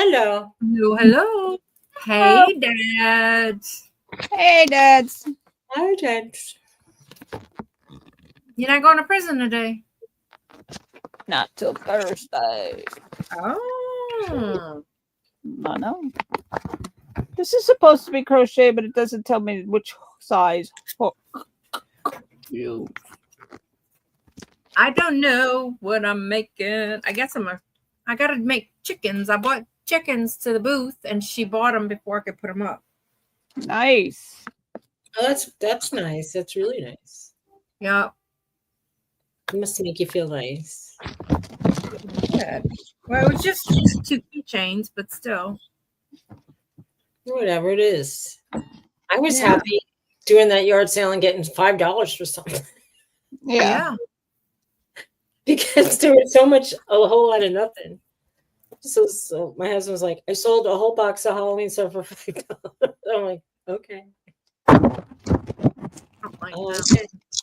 Hello. Hello, hello. Oh, Hey, dads. hey, dads. Hi, James. You're not going to prison today? Not till Thursday. Oh. I know. This is supposed to be crochet, but it doesn't tell me which size hook you. I don't know what I'm making. I guess I got to make chickens. I bought chickens to the booth, and she bought them before I could put them up. Nice. Oh, that's nice. That's really nice. Yeah. It must make you feel nice. Good. Well, it was just 2 keychains, but still. Whatever it is. I was Yeah. happy doing that yard sale and getting $5 for something Yeah. because there was a whole lot of nothing. So my husband was like, I sold a whole box of Halloween stuff for $5. I'm like, okay.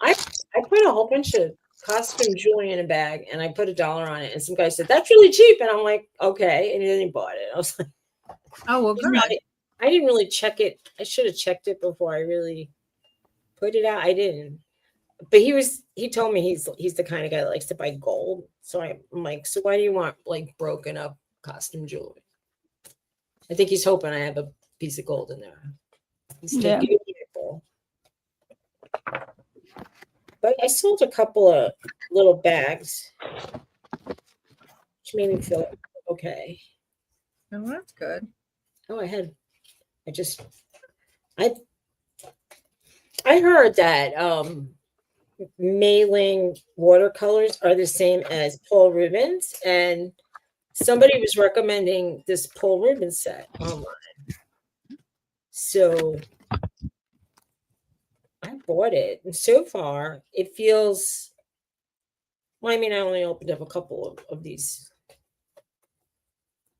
I put a whole bunch of costume jewelry in a bag and I put $1 on it. And some guy said, that's really cheap. And I'm like, okay. And then he bought it. I was like, Oh, well, good. I didn't really check it. I should have checked it before I really put it out. I didn't. But he told me he's the kind of guy that likes to buy gold. So I'm like, so why do you want like broken up costume jewelry? I think he's hoping I have a piece of gold in there. He's Yeah. beautiful. But I sold a couple of little bags, which made me feel okay. Oh, that's good. Oh, I heard that mailing watercolors are the same as pull ribbons, and somebody was recommending this pull ribbon set online. So I bought it, and so far it feels. Well, I mean, I only opened up a couple of these.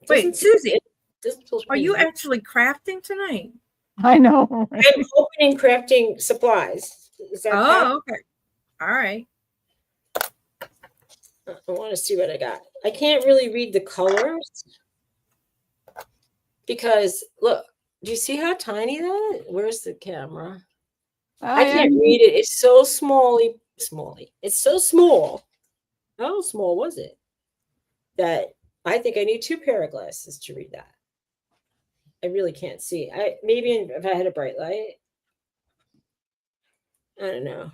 Wait, Suzy, Are are you actually crafting tonight? I know. Right? I'm opening crafting supplies. Is that okay. All right. I want to see what I got. I can't really read the colors because look, do you see how tiny that is? Where's the camera? I can't read it. It's so smally. It's so small. How small was it? That I think I need 2 pair of glasses to read that. I really can't see. Maybe if I had a bright light. I don't know.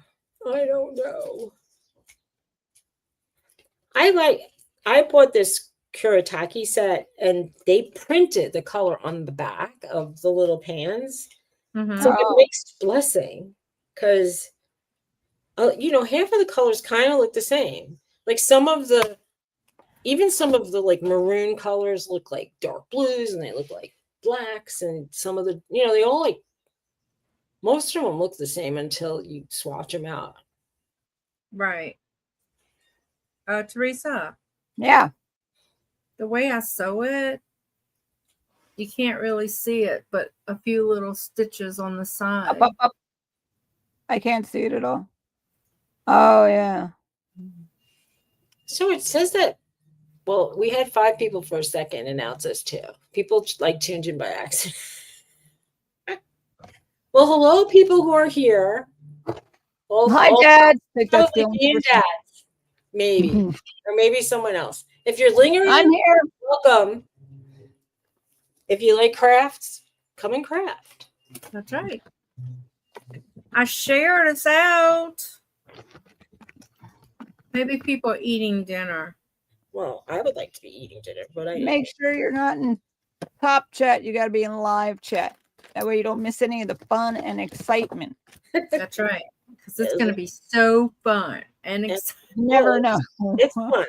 I bought this Kuretake set and they printed the color on the back of the little pans. Mm-hmm. So it makes blessing because half of the colors kind of look the same. Like some of the like maroon colors look like dark blues and they look like blacks, and some of the they all like most of them look the same until you swatch them out. Right. Theresa. Yeah. The way I sew it, you can't really see it, but a few little stitches on the side. Up. I can't see it at all. Oh, yeah. So it says that, well, we had 5 people for a second, and now it says 2. People like tuned in by accident. Well, hello, people who are here. Well, hi, Dad. I think that's the probably only me and Dad, maybe, or maybe someone else. If you're lingering, I'm here. welcome. If you like crafts, come and craft. That's right. I shared us out. Maybe people are eating dinner. Well, I would like to be eating dinner, but I Make sure you're not in top chat. You got to be in live chat. That way you don't miss any of the fun and excitement. That's right. Because it's going to be so fun and exciting. Never know. It's fun.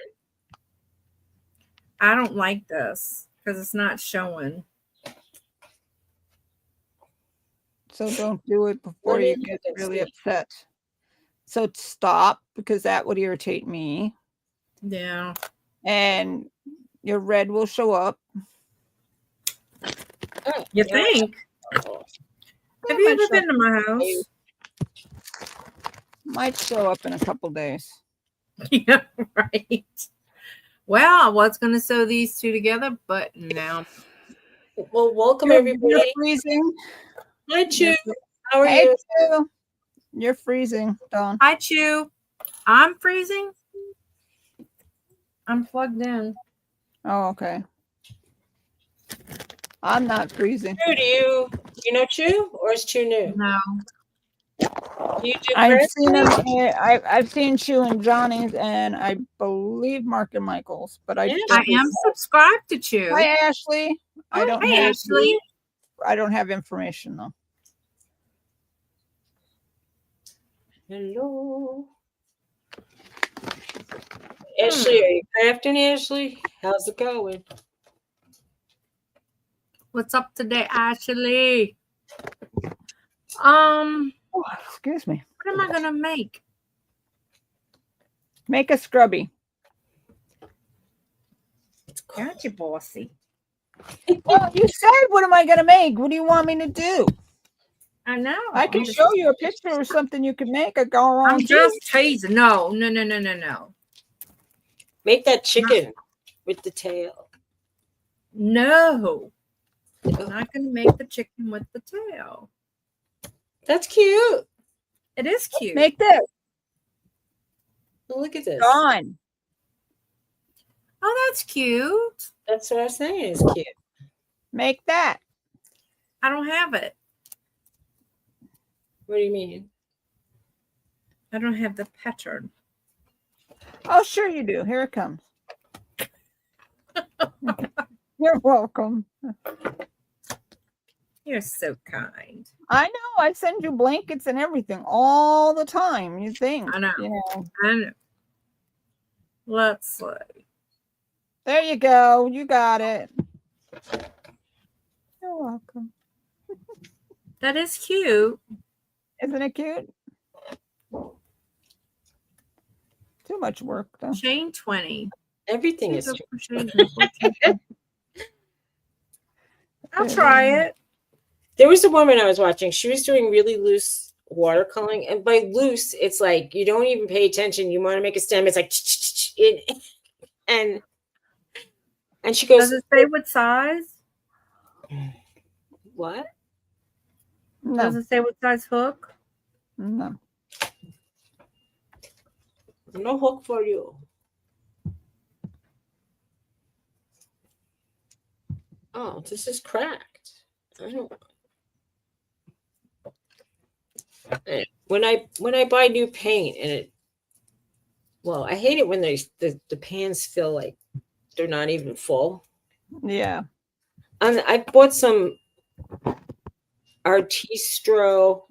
I don't like this because it's not showing. So don't do it before you get really upset. So stop, because that would irritate me. Yeah. And your red will show up. Oh, you think? Have you ever been to my house? Might show up in a couple days. Yeah, right. Well, I was going to sew these two together, but now. Well, welcome You're everybody. freezing. Hi, Chu. How are Hey, you? Sue. You're freezing, Dawn. Hi, Chew. I'm freezing. I'm plugged in. Oh, okay. I'm not freezing. Chu, do you know Chu, or is Chu new? No. Do you do I've Chris? seen him. I've seen Chew and Johnny's, and I believe Mark and Michael's. But I Yeah, I am subscribed to Chew. Hi, Ashley. I Oh, don't Hey, have. Ashley. I don't have information though. Hello. Ashley, are you crafting, Ashley? How's it going? What's up today, Ashley? Oh, excuse me. What am I gonna make? Make a scrubby. Aren't you bossy? Well, you said, what am I going to make? What do you want me to do? I know. I can show you a picture or something you can make. I go around. I'm just teasing. No. Make that chicken with the tail. No. I'm not gonna make the chicken with the tail. That's cute. It is cute. Make this. Oh, look at this. Dawn. Oh, that's cute. That's what I was saying. It's cute. Make that. I don't have it. What do you mean? I don't have the pattern. Oh, sure you do. Here it comes. You're welcome. You're so kind. I know. I send you blankets and everything all the time. You think? I know. You know. I know. Let's see. There you go. You got it. You're welcome. That is cute. Isn't it cute? Too much work, though. Chain 20. Everything is I'll try it. There was a woman I was watching. She was doing really loose watercoloring. And by loose, it's like you don't even pay attention. You want to make a stem. It's like, and she goes, Does it say what size? what? Does No. it say what size hook? No. No hook for you. Oh, this is cracked. I don't. When I buy new paint and it, well, I hate it when the pans feel like they're not even full. Yeah. And I bought some Artistro,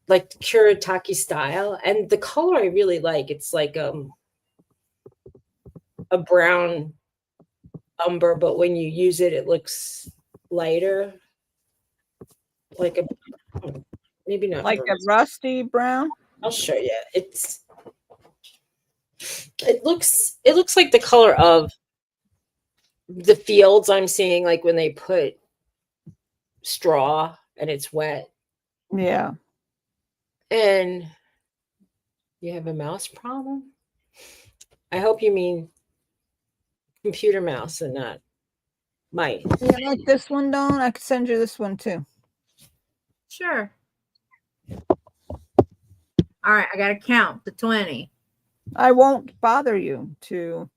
like Kuretake style, and the color I really like. It's like a brown umber, but when you use it, it looks lighter, like a maybe not Like burnt. a rusty brown. I'll show you. It looks like the color of the fields I'm seeing, like when they put straw and it's wet. Yeah. And you have a mouse problem? I hope you mean computer mouse and not mice. You like this one, Dawn? I could send you this one too. Sure. All right, I got to count to 20. I won't bother you to.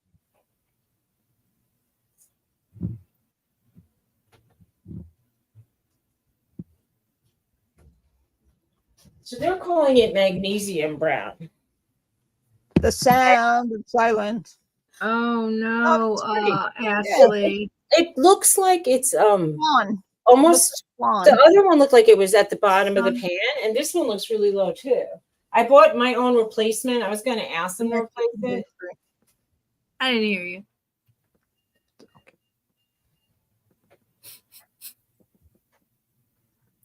So they're calling it magnesium brown. The sound of silence. Oh no, it's pretty. Ashley. It looks like it's Blonde. almost Blonde. the other one looked like it was at the bottom of the pan, and this one looks really low too. I bought my own replacement. I was going to ask them to replace it. I didn't hear you.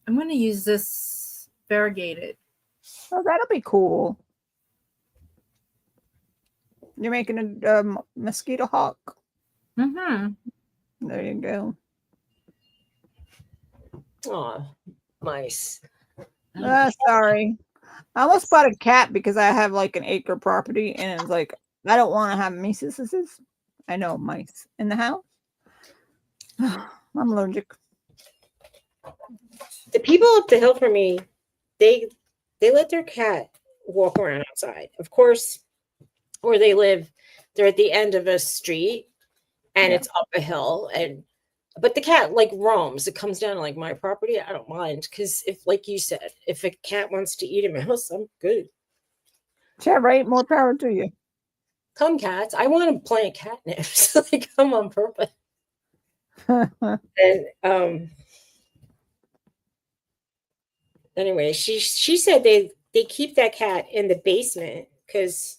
I'm going to use this variegated. Oh, that'll be cool. You're making a mosquito hawk. Mm-hmm. There you go. Oh, mice. Sorry. I almost bought a cat because I have like an acre property and it's like I don't want to have mice. I know mice in the house. I'm allergic. The people up the hill from me, they let their cat walk around outside. Of course, where they live, they're at the end of a street and Yeah. it's up a hill, and but the cat like roams. It comes down to like my property. I don't mind because if, like you said, if a cat wants to eat a mouse, I'm good. Yeah, right. More power to you. Come cats, I want to plant catnip. So they come on purpose. And anyway, she said they keep that cat in the basement because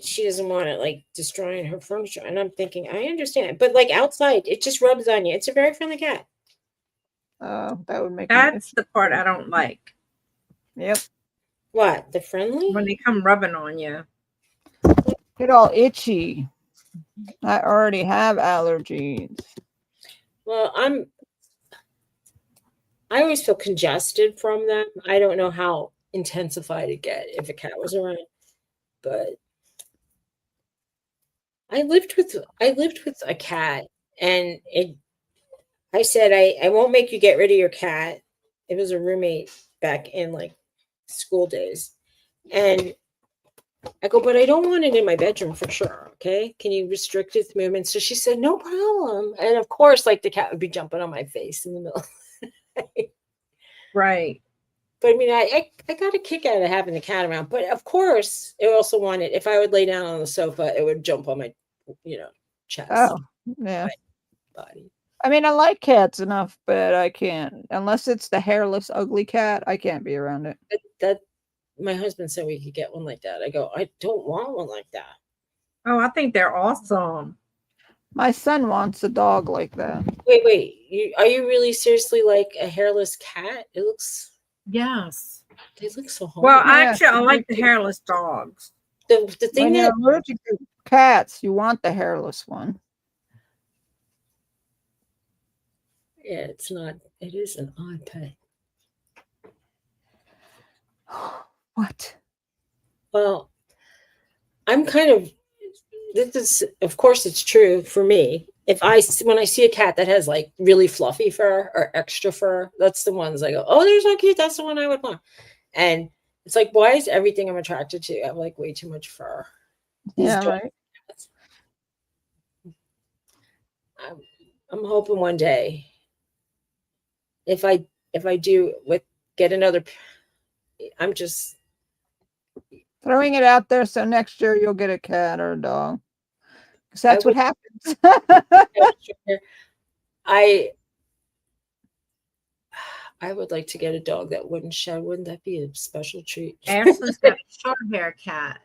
she doesn't want it like destroying her furniture. And I'm thinking, I understand, but like outside, it just rubs on you. It's a very friendly cat. That would make That's the part I don't like Yep. What, the friendly? when they come rubbing on you. Get all itchy. I already have allergies. Well, I always feel congested from them. I don't know how intensified it get if a cat was around, but I lived with a cat, and I said I won't make you get rid of your cat. It was a roommate back in like school days. And I go, but I don't want it in my bedroom for sure. Okay. Can you restrict its movement? So she said, no problem. And of course, like the cat would be jumping on my face in the middle. Right. But I mean, I got a kick out of having the cat around. But of course, it also wanted, if I would lay down on the sofa, it would jump on my, chest, Oh, yeah. body. I mean, I like cats enough, but I can't. Unless it's the hairless, ugly cat, I can't be around it. That my husband said we could get one like that. I go, I don't want one like that. Oh, I think they're awesome. My son wants a dog like that. Wait. Are you really seriously like a hairless cat? They look Yes. so hard. Well, Yeah, actually, I like the cute. hairless dogs. The thing When that you're allergic to cats, you want the hairless one. it's not. It is an odd pet. What? Well, I'm kind of. This is, of course, it's true for me. When I see a cat that has like really fluffy fur or extra fur, that's the ones I go, oh, they're so cute. That's the one I would want. And it's like, why is everything I'm attracted to have like way too much fur? Yeah, dogs- right. I'm hoping one day, if I do get another, I'm just Throwing it out there so next year you'll get a cat or a dog. Because that's what happens. I would like to get a dog that wouldn't shed. Wouldn't that be a special treat? Ashley's got a short hair cat.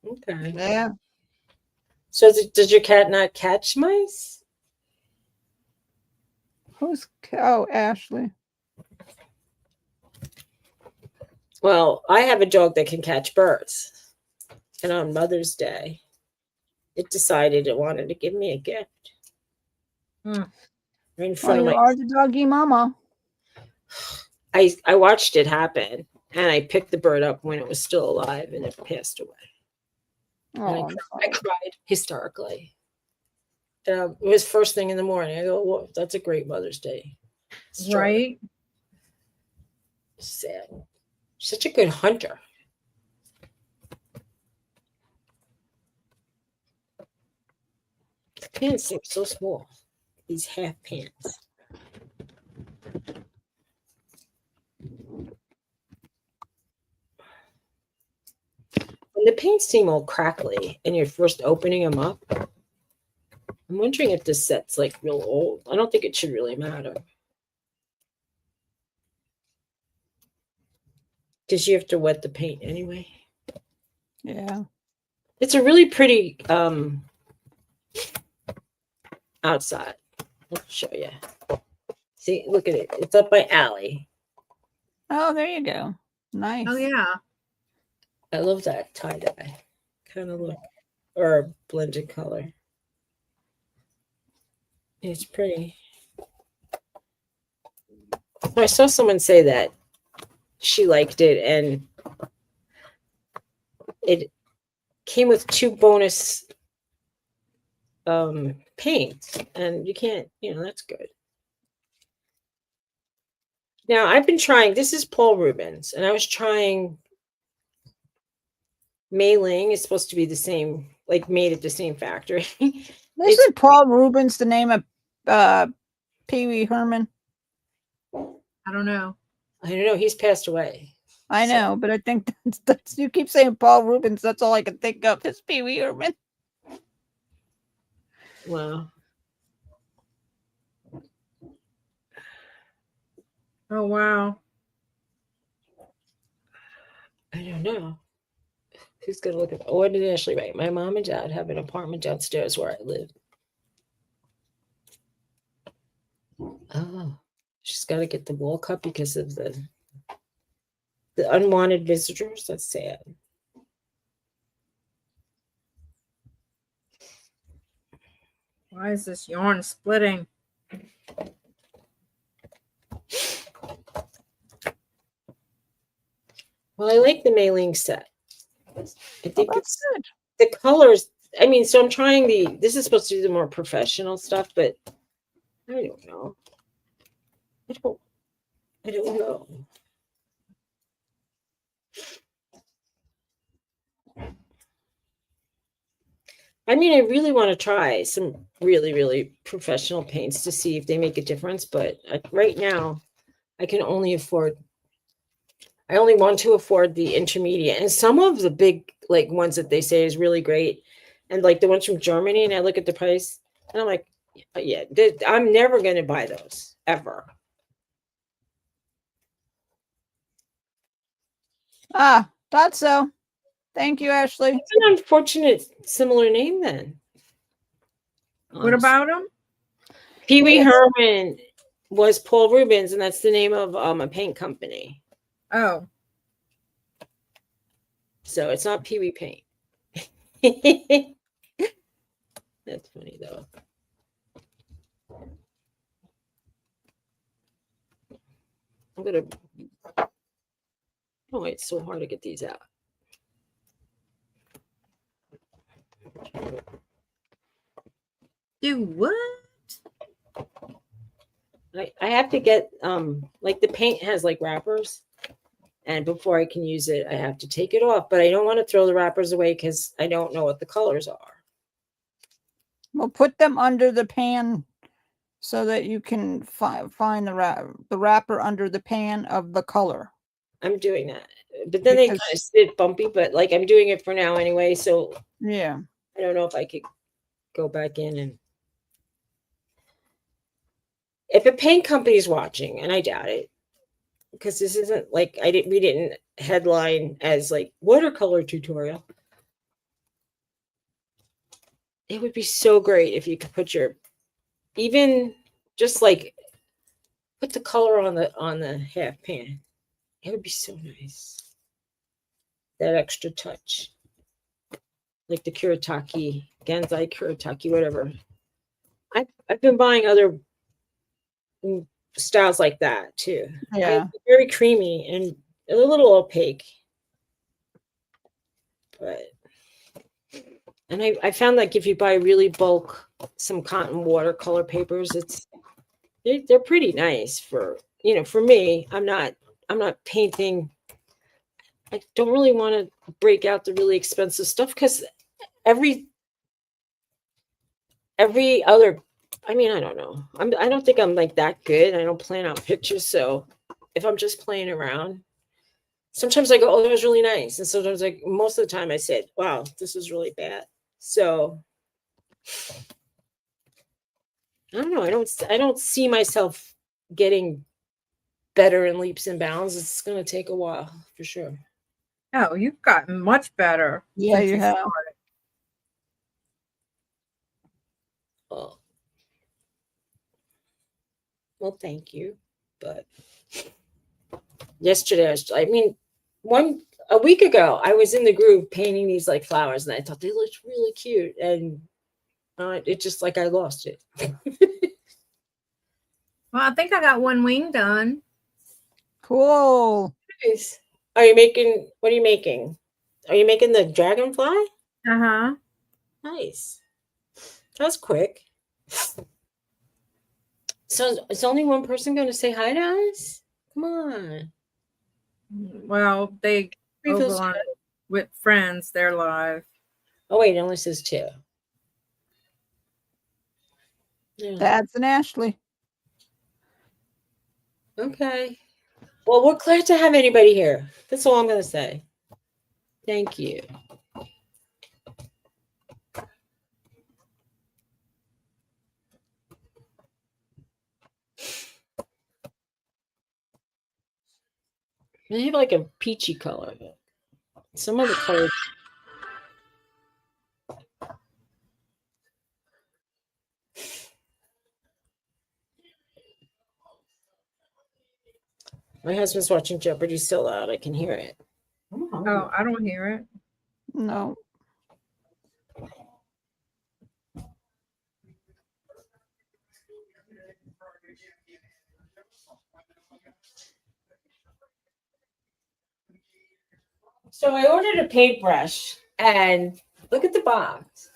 Okay. Yeah. So does your cat not catch mice? Ashley. Well, I have a dog that can catch birds. And on Mother's Day, it decided it wanted to give me a gift. Mm. Right in front You of are the doggy mama. I watched it happen, and I picked the bird up when it was still alive, and it passed away. Oh, And I cried hysterically. It was first thing in the morning. I go, well, that's a great Mother's Day. Right. Sad. Such a good hunter. The pants seem so small. These half pants. When the pants seem all crackly and you're first opening them up, I'm wondering if this set's like real old. I don't think it should really matter. Because you have to wet the paint anyway. Yeah. It's a really pretty outside. I'll show you. See, look at it. It's up my alley. Oh, there you go. Nice. Oh, yeah. I love that tie-dye kind of look, or blended color. It's pretty. I saw someone say that she liked it, and came with 2 bonus paints, and you can't, that's good. Now I've been trying, this is Paul Rubens, and I was trying Mei Ling. Is supposed to be the same, like made at the same factory. Isn't Paul Rubens the name of Pee Wee Herman? I don't know. I don't know. He's passed away. I know, but I think that's you keep saying Paul Rubens. That's all I can think of is Pee Wee Herman. Wow. Oh wow. I don't know. Who's gonna look at? Oh, what did Ashley write? My mom and dad have an apartment downstairs where I live. Oh, she's got to get the wall cut because of the unwanted visitors. That's sad. Why is this yarn splitting? Well, I like the Mei Ling set. I think That's good. the colors. I mean, so I'm trying this is supposed to be the more professional stuff, but I don't know. I don't know. I mean, I really want to try some really, really professional paints to see if they make a difference. But right now, I only want to afford the intermediate. And some of the big like ones that they say is really great. And like the ones from Germany, and I look at the price and I'm like, yeah, I'm never going to buy those ever. Ah, thought so. Thank you, Ashley. It's an unfortunate similar name then. What about him? Pee Wee Herman was Paul Rubens, and that's the name of a paint company. Oh. So it's not Pee Wee Paint. That's funny though. I'm gonna. Oh, it's so hard to get these out. Do what? I have to get like the paint has like wrappers, and before I can use it, I have to take it off. But I don't want to throw the wrappers away because I don't know what the colors are. Well, put them under the pan so that you can find the wrapper under the pan of the color. I'm doing that, but then they kind of sit bumpy. But like I'm doing it for now anyway, so yeah, I don't know if I could go back in and. If a paint company is watching, and I doubt it, because this isn't like we didn't headline as like watercolor tutorial. It would be so great if you could put even just like put the color on the half pan. It would be so nice. That extra touch, like the Kuretake, Genzai Kuretake, whatever. I've been buying other styles like that too. Yeah, very creamy and a little opaque. But I found like if you buy really bulk some cotton watercolor papers, they're pretty nice for for me. I'm not painting. I don't really want to break out the really expensive stuff because every other. I mean, I don't know. I don't think I'm like that good. I don't plan out pictures, so if I'm just playing around, sometimes I go, "Oh, that was really nice," and sometimes like most of the time I said, "Wow, this is really bad." So I don't know. I don't see myself getting better in leaps and bounds. It's going to take a while for sure. Oh, you've gotten much better. Yeah, you have. Well, thank you. But yesterday, a week ago, I was in the group painting these like flowers, and I thought they looked really cute, and it just like I lost it. Well, I think I got one wing done. Cool. Nice. Are you making? What are you making? Are you making the dragonfly? Uh-huh. Nice. That was quick. So is only one person going to say hi to us? Come on. Well, they Reveals over on with friends, they're live. Oh, wait, it only says 2. Yeah. Dad's and Ashley. Okay. Well, we're glad to have anybody here. That's all I'm going to say. Thank you. They have like a peachy color. Some of the colors. My husband's watching Jeopardy so loud I can hear it. Oh, I don't hear it. No. So I ordered a paintbrush and look at the box.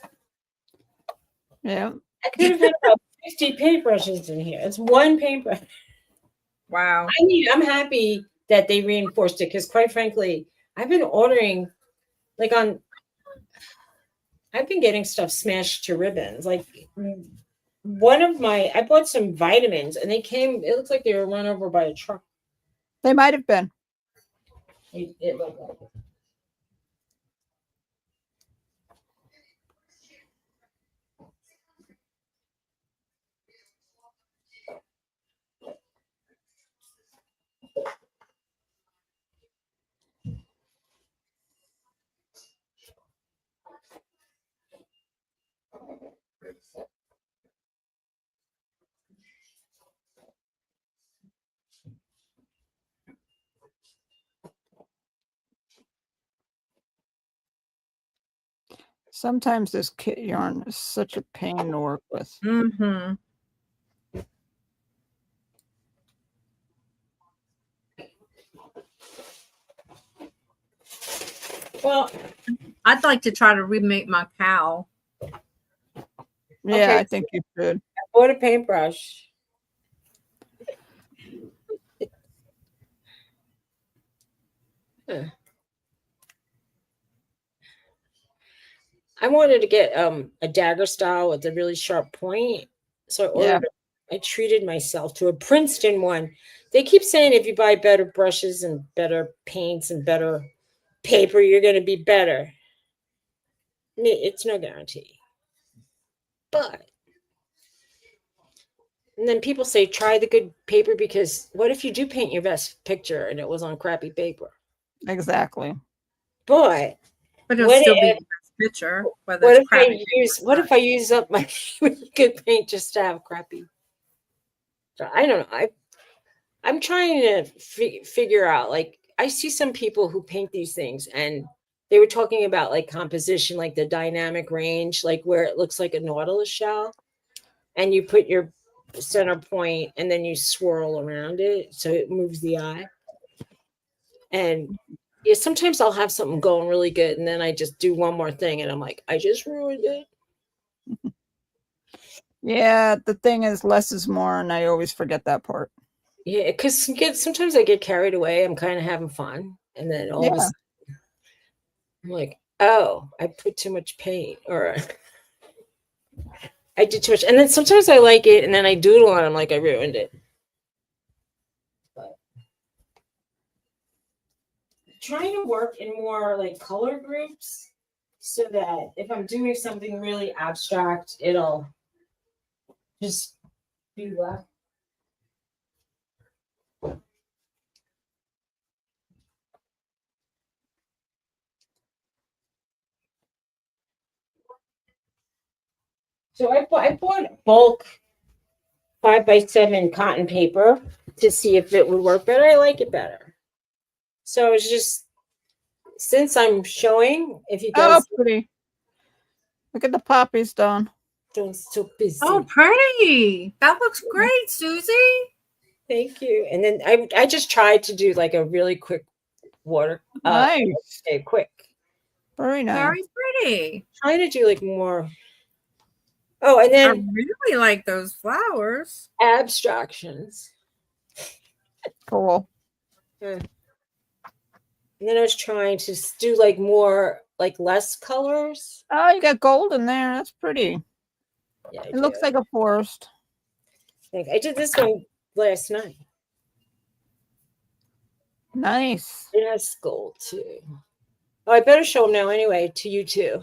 Yeah. I could have had about 50 paintbrushes in here. It's one paintbrush. Wow. I'm happy that they reinforced it because, quite frankly, I've been ordering, like I've been getting stuff smashed to ribbons. Like I bought some vitamins and it looks like they were run over by a truck. They might have been. It looked like it. Sometimes this kit yarn is such a pain to work with. Mm-hmm. Well, I'd like to try to remake my cow. Yeah, Okay. I think you should. I bought a paintbrush. Huh. I wanted to get a dagger style with a really sharp point. So I ordered I treated myself to a Princeton one. They keep saying if you buy better brushes and better paints and better paper, you're going to be better. It's no guarantee. But and then people say try the good paper because what if you do paint your best picture and it was on crappy paper? Exactly. But But it'll what still be if, the best picture, whether what it's if crappy. I use up my really good paint just to have crappy? So I don't know. I'm trying to figure out. Like I see some people who paint these things, and they were talking about like composition, like the dynamic range, like where it looks like a nautilus shell, and you put your center point, and then you swirl around it so it moves the eye. And yeah, sometimes I'll have something going really good, and then I just do one more thing, and I'm like, I just ruined it. Yeah, the thing is less is more, and I always forget that part. Yeah, because sometimes I get carried away. I'm kind of having fun, and then all of a sudden, I'm like, oh, I put too much paint, or I did too much. And then sometimes I like it, and then I doodle on. I'm like, I ruined it. But trying to work in more like color groups, so that if I'm doing something really abstract, it'll just be left. So I bought bulk 5x7 cotton paper to see if it would work better. I like it better. So it's just since I'm showing, if you Oh, guys pretty. Look at the poppies done. don't so busy. Oh, pretty. That looks great, Suzy. Thank you. And then I just tried to do like a really quick water Nice. quick. Very nice. Very pretty. Trying to do like more. Oh, and I then really like those flowers. abstractions. Cool. Yeah. And then I was trying to do like more, like less colors. Oh, you got gold in there. That's pretty. Yeah, I It looks do. like a forest. I did this one last night. Nice. It has gold too. Oh, I better show them now anyway to you too.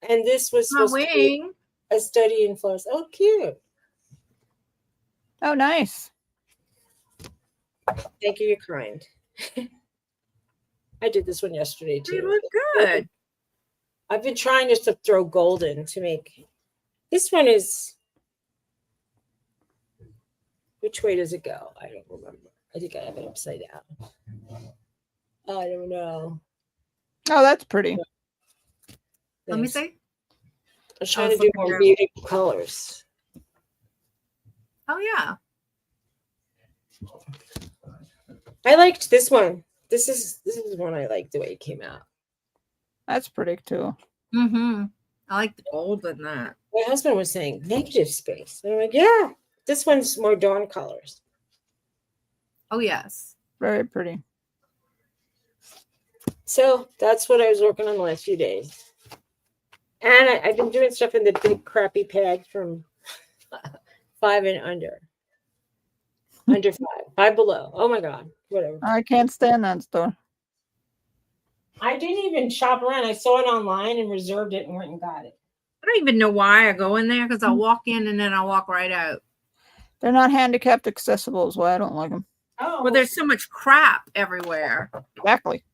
And this was My supposed to be wing. a study in flowers. Oh, cute. Oh, nice. Thank you. You're kind. I did this one yesterday They too. look good. I've been trying just to throw gold in to make. This one is. Which way does it go? I don't remember. I think I have it upside down. I don't know. Oh, that's pretty. Let me Thanks. see. I was trying was to do looking more down. beautiful colors. Oh yeah. I liked this one. This is one I like the way it came out. That's pretty too. Mm-hmm. I like the gold in that. My husband was saying negative space. And I'm like, yeah, this one's more dawn colors. Oh yes. Very pretty. So that's what I was working on the last few days. And I've been doing stuff in the big crappy pad from 5 and under. Under 5. 5 below. Oh my God. Whatever. I can't stand that store. I didn't even shop around. I saw it online and reserved it and went and got it. I don't even know why I go in there because I'll walk in and then I'll walk right out. They're not handicapped accessible is why I don't like them. Oh, Well, there's so much crap everywhere. Exactly.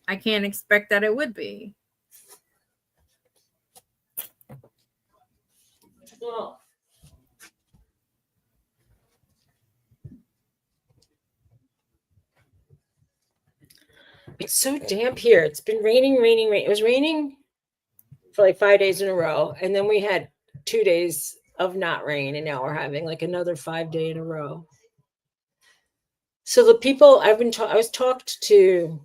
I can't expect that it would be. well. It's so damp here. It's been raining. It was raining for like 5 days in a row. And then we had 2 days of not rain. And now we're having like another 5 day in a row. So the people I was talked to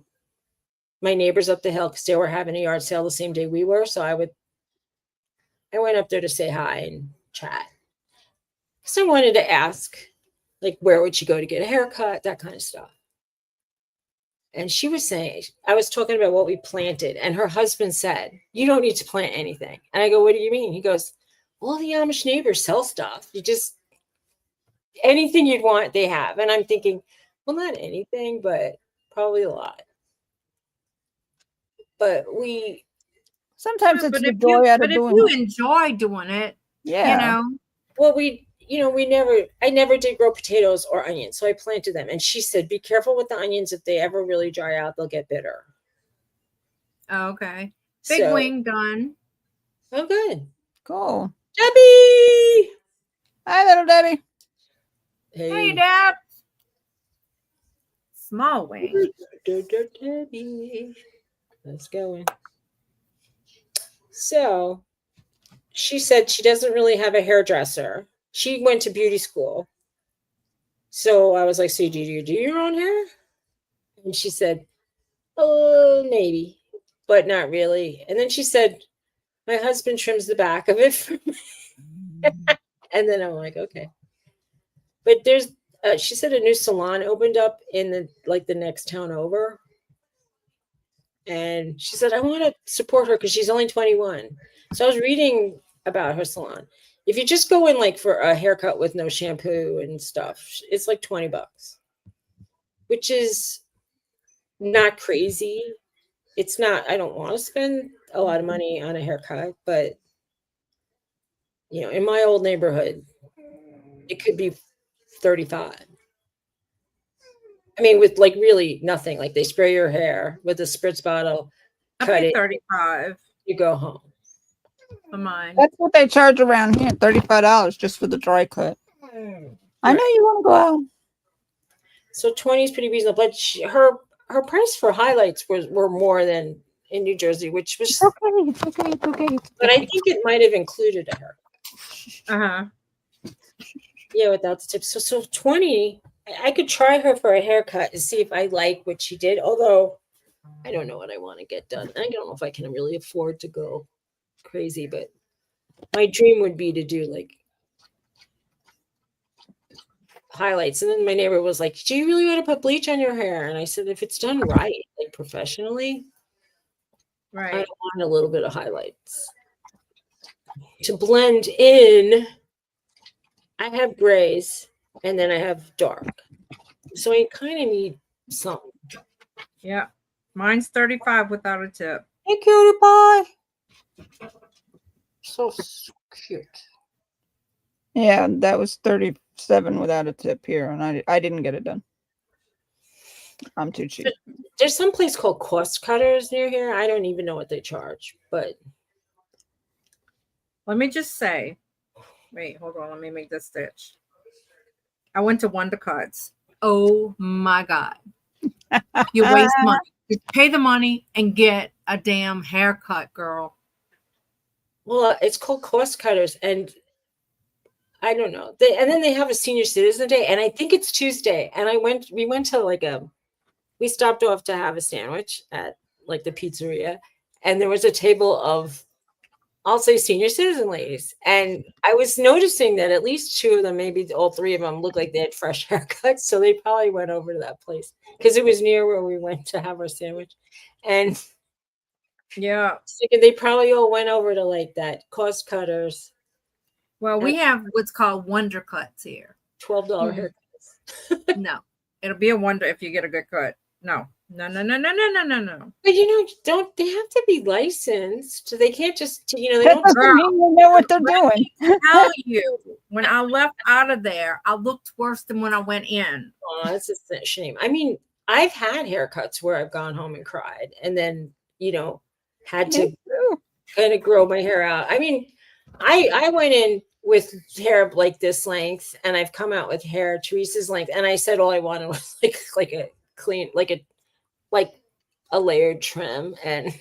my neighbors up the hill because they were having a yard sale the same day we were. So I went up there to say hi and chat. Because I wanted to ask, like, where would she go to get a haircut, that kind of stuff. And she was saying, I was talking about what we planted, and her husband said, you don't need to plant anything. And I go, what do you mean? He goes, well, the Amish neighbors sell stuff. You just, anything you'd want, they have. And I'm thinking, well, not anything, but probably a lot. But Sometimes Yeah, it's but the if joy out of if doing you it. enjoy doing it, Yeah. you know. well, I never did grow potatoes or onions. So I planted them. And she said, be careful with the onions. If they ever really dry out, they'll get bitter. Oh, okay. Big So- wing done. Oh, good. Cool. Debbie! Hi, little Debbie. Hey, Dad. Small wing. Debbie. Let's go. So she said she doesn't really have a hairdresser. She went to beauty school. So I was like, so do you do your own hair? And she said, oh, maybe, but not really. And then she said, my husband trims the back of it for me. And then I'm like, okay. But there's, she said a new salon opened up in the next town over. And she said, I want to support her because she's only 21. So I was reading about her salon. If you just go in like for a haircut with no shampoo and stuff, it's like $20, which is not crazy. It's not, I don't want to spend a lot of money on a haircut, but in my old neighborhood, it could be 35. I mean, with like really nothing, like they spray your hair with a spritz bottle, I cut paid it, 35 you go home. for mine. That's what they charge around here, $35 just for the dry cut. I know you want to go out. So 20 is pretty reasonable, but her price for highlights were more than in New Jersey, which was, It's okay. It's okay. It's okay. but I think it might have included a haircut. Uh-huh. Yeah, without the tips. So 20, I could try her for a haircut and see if I like what she did. Although I don't know what I want to get done. I don't know if I can really afford to go crazy, but my dream would be to do like highlights. And then my neighbor was like, "Do you really want to put bleach on your hair?" And I said, "If it's done right, like professionally, I Right. don't want a little bit of highlights to blend in." I have grays and then I have dark, so I kind of need something. Yeah. Mine's 35 without a tip. Hey, cutie pie. So cute. Yeah, that was 37 without a tip here, and I didn't get it done. I'm too cheap. There's some place called Cost Cutters near here. I don't even know what they charge, but Let me just say, wait, hold on. Let me make this stitch. I went to Wonder Cuts. Oh my God. You waste money. Just pay the money and get a damn haircut, girl. well, it's called Cost Cutters, and I don't know. And then they have a senior citizen day, and I think it's Tuesday. And we went to we stopped off to have a sandwich at like the pizzeria, and there was a table of, I'll say, senior citizen ladies. And I was noticing that at least two of them, maybe all three of them, looked like they had fresh haircuts. So they probably went over to that place because it was near where we went to have our sandwich. And Yeah. they probably all went over to like that Cost Cutters, Well, we have what's called Wonder Cuts here. $12 haircuts. No, it'll be a wonder if you get a good cut. No. But don't they have to be licensed? They can't just, they That don't. doesn't mean they know what they're doing. Tell you, when I left out of there, I looked worse than when I went in. Oh, that's a shame. I mean, I've had haircuts where I've gone home and cried, and then had to kind of grow my hair out. I mean, I went in with hair like this length, and I've come out with hair Teresa's length, and I said all I wanted was like a clean, like a layered trim, and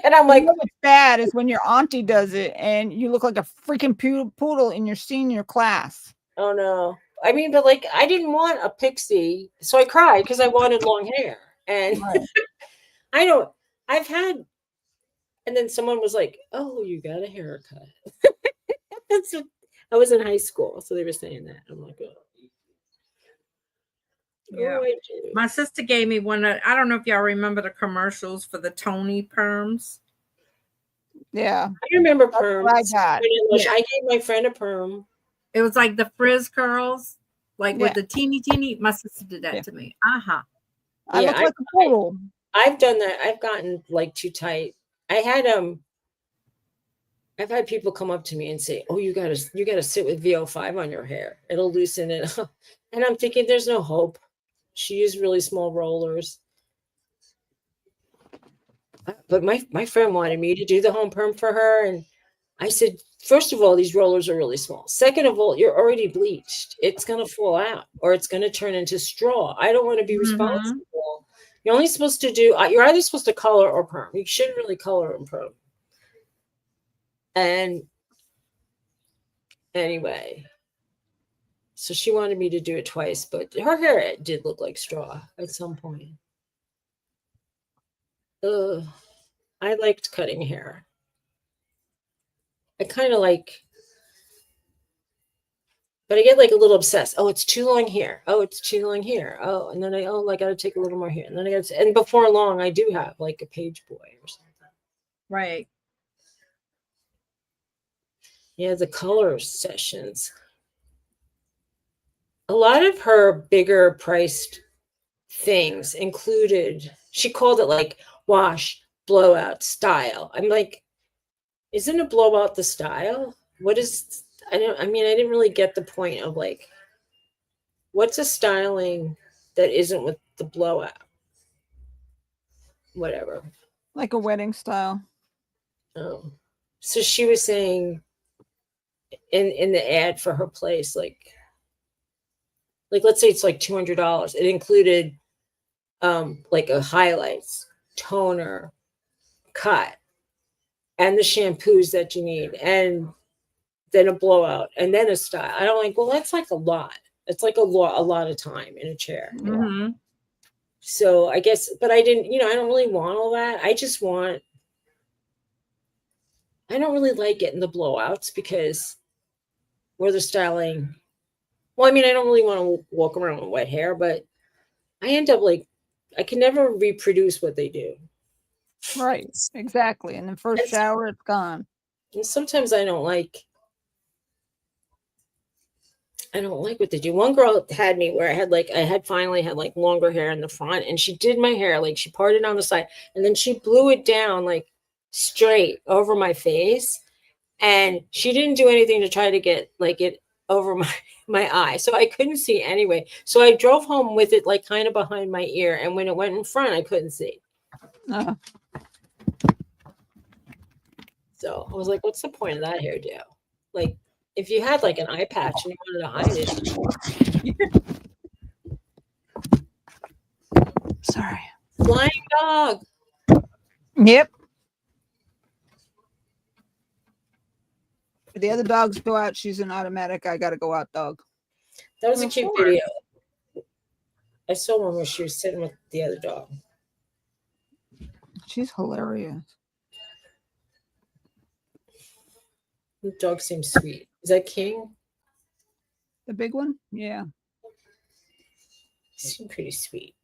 I'm like, what's bad is when your auntie does it and you look like a freaking poodle in your senior class. oh no. I mean, but like, I didn't want a pixie, so I cried because I wanted long hair, and Right. I've had, and then someone was like, "Oh, you got a haircut." That's what, I was in high school, so they were saying that. I'm like, "Oh, Yeah. oh, I do." My sister gave me one. I don't know if y'all remember the commercials for the Tony perms. Yeah. I remember That's perms. what I got. Yeah. I gave my friend a perm. It was like the frizz curls, like with Yeah. the teeny. My sister did that to me. I Yeah, look like a poodle. I've done that. I've gotten like too tight. I've had people come up to me and say, "Oh, you gotta sit with VO5 on your hair. It'll loosen it up." And I'm thinking, there's no hope. She used really small rollers. But my friend wanted me to do the home perm for her, and I said, first of all, these rollers are really small. Second of all, you're already bleached. It's gonna fall out, or it's gonna turn into straw. I don't want to be responsible. You're only supposed to do. You're either supposed to color or perm. You shouldn't really color and perm. And anyway, so she wanted me to do it twice, but her hair did look like straw at some point. I liked cutting hair. I kind of like, but I get like a little obsessed. Oh, it's too long here. Oh, it's too long here. Oh, and then I got to take a little more here. And then and before long, I do have like a page boy or something. Right. Yeah, the color sessions. A lot of her bigger priced things included, she called it like wash, blowout, style. I'm like, isn't a blowout the style? What is, I didn't really get the point of like, what's a styling that isn't with the blowout? Whatever. Like a wedding style. Oh. So she was saying in the ad for her place, like let's say it's like $200. It included like a highlights, toner, cut, and the shampoos that you need, and then a blowout, and then a style. I'm like, well, that's like a lot. It's like a lot of time in a chair. Mm-hmm. So I guess, but I didn't, I don't really want all that. I don't really like getting the blowouts because where they're styling. Well, I mean, I don't really want to walk around with wet hair, but I end up like, I can never reproduce what they do. Right. Exactly. In the first That's- shower, it's gone. And sometimes I don't like what they do. One girl had me where I had finally had like longer hair in the front, and she did my hair like she parted on the side, and then she blew it down like straight over my face, and she didn't do anything to try to get like it over my eye, so I couldn't see anyway. So I drove home with it like kind of behind my ear, and when it went in front, I couldn't see. Uh, So I was like, "What's the point of that hairdo?" Like, if you had like an eye patch and you wanted to hide it. sorry. Flying dog. Yep. If the other dogs go out, she's an automatic. I got to go out dog. That was a Of cute course. video. I saw one where she was sitting with the other dog. She's hilarious. The dog seems sweet. Is that King? The big one? Yeah. He seemed pretty sweet.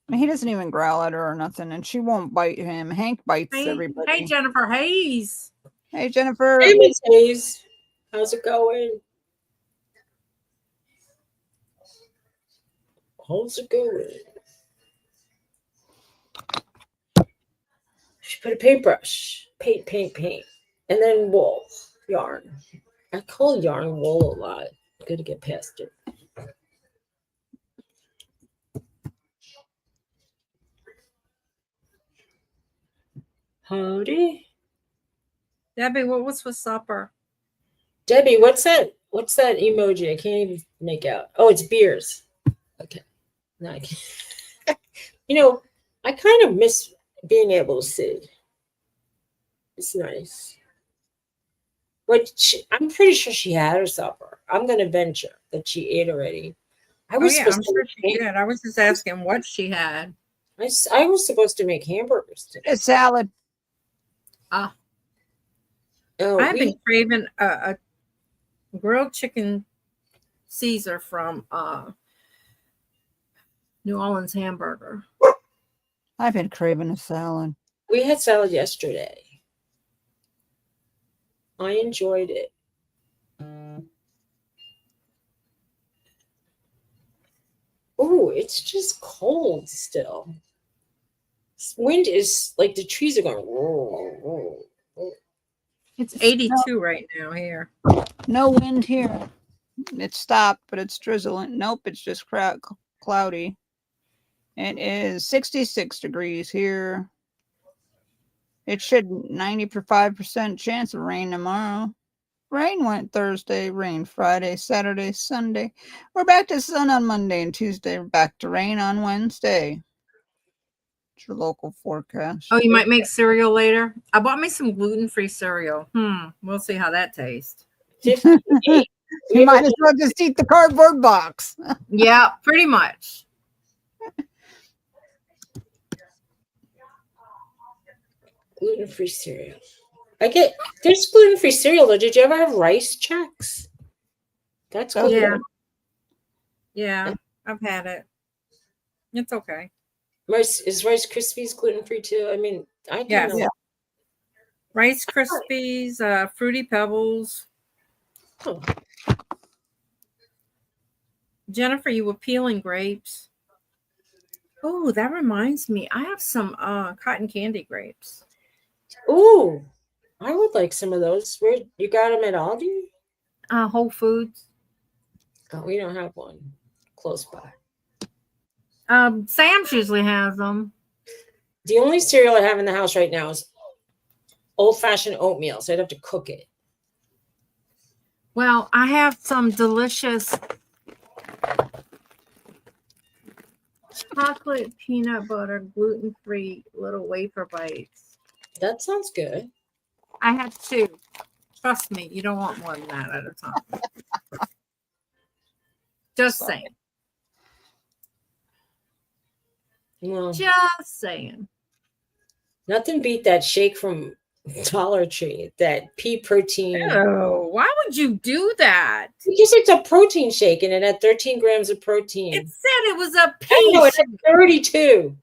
I mean, he doesn't even growl at her or nothing, and she won't bite him. Hank bites everybody. Hey, Jennifer Hayes. Hey, Jennifer. Hey, Miss Hayes. How's it going? How's it going? She put a paintbrush. Paint. And then wool. Yarn. I call yarn wool a lot. Gotta get past it. Howdy. Debbie, what was for supper? Debbie, what's that? What's that emoji? I can't even make out. Oh, it's beers. Okay. Now I can. I kind of miss being able to see. It's nice. But I'm pretty sure she had her supper. I'm going to venture that she ate already. I'm sure she did. I was just asking what she had. I was supposed to make hamburgers today. A salad. Ah. Oh, I've been craving a grilled chicken Caesar from New Orleans Hamburger. I've been craving a salad. We had salad yesterday. I enjoyed it. Oh, it's just cold still. Wind is like the trees are going. Whoa. It's 82 right now here. No wind here. It stopped, but it's drizzling. Nope, it's just cloudy. It is 66 degrees here. It should 95% chance of rain tomorrow. Rain went Thursday, rain Friday, Saturday, Sunday. We're back to sun on Monday and Tuesday. We're back to rain on Wednesday. It's your local forecast. Oh, you might make cereal later? I bought me some gluten-free cereal. We'll see how that tastes. 58. You might as well just eat the cardboard box. Yeah, pretty much. Gluten-free cereal. There's gluten-free cereal though. Did you ever have rice checks? That's good. Yeah, I've had it. It's okay. Is Rice Krispies gluten-free too? I mean, I Yes. don't know. Rice Krispies, Fruity Pebbles. Oh. Jennifer, you were peeling grapes. Oh, that reminds me. I have some cotton candy grapes. Ooh, I would like some of those. Where you got them at Aldi? Whole Foods. Oh, we don't have one close by. Sam's usually has them. The only cereal I have in the house right now is old-fashioned oatmeal, so I'd have to cook it. Well, I have some delicious chocolate peanut butter gluten-free little wafer bites. That sounds good. I had 2. Trust me, you don't want more than that at a time. Just saying. Well, Just saying. nothing beat that shake from Dollar Tree, that pea protein. Oh, why would you do that? Because it's a protein shake and it had 13 grams of protein. It said it was a I know it pea. had 32.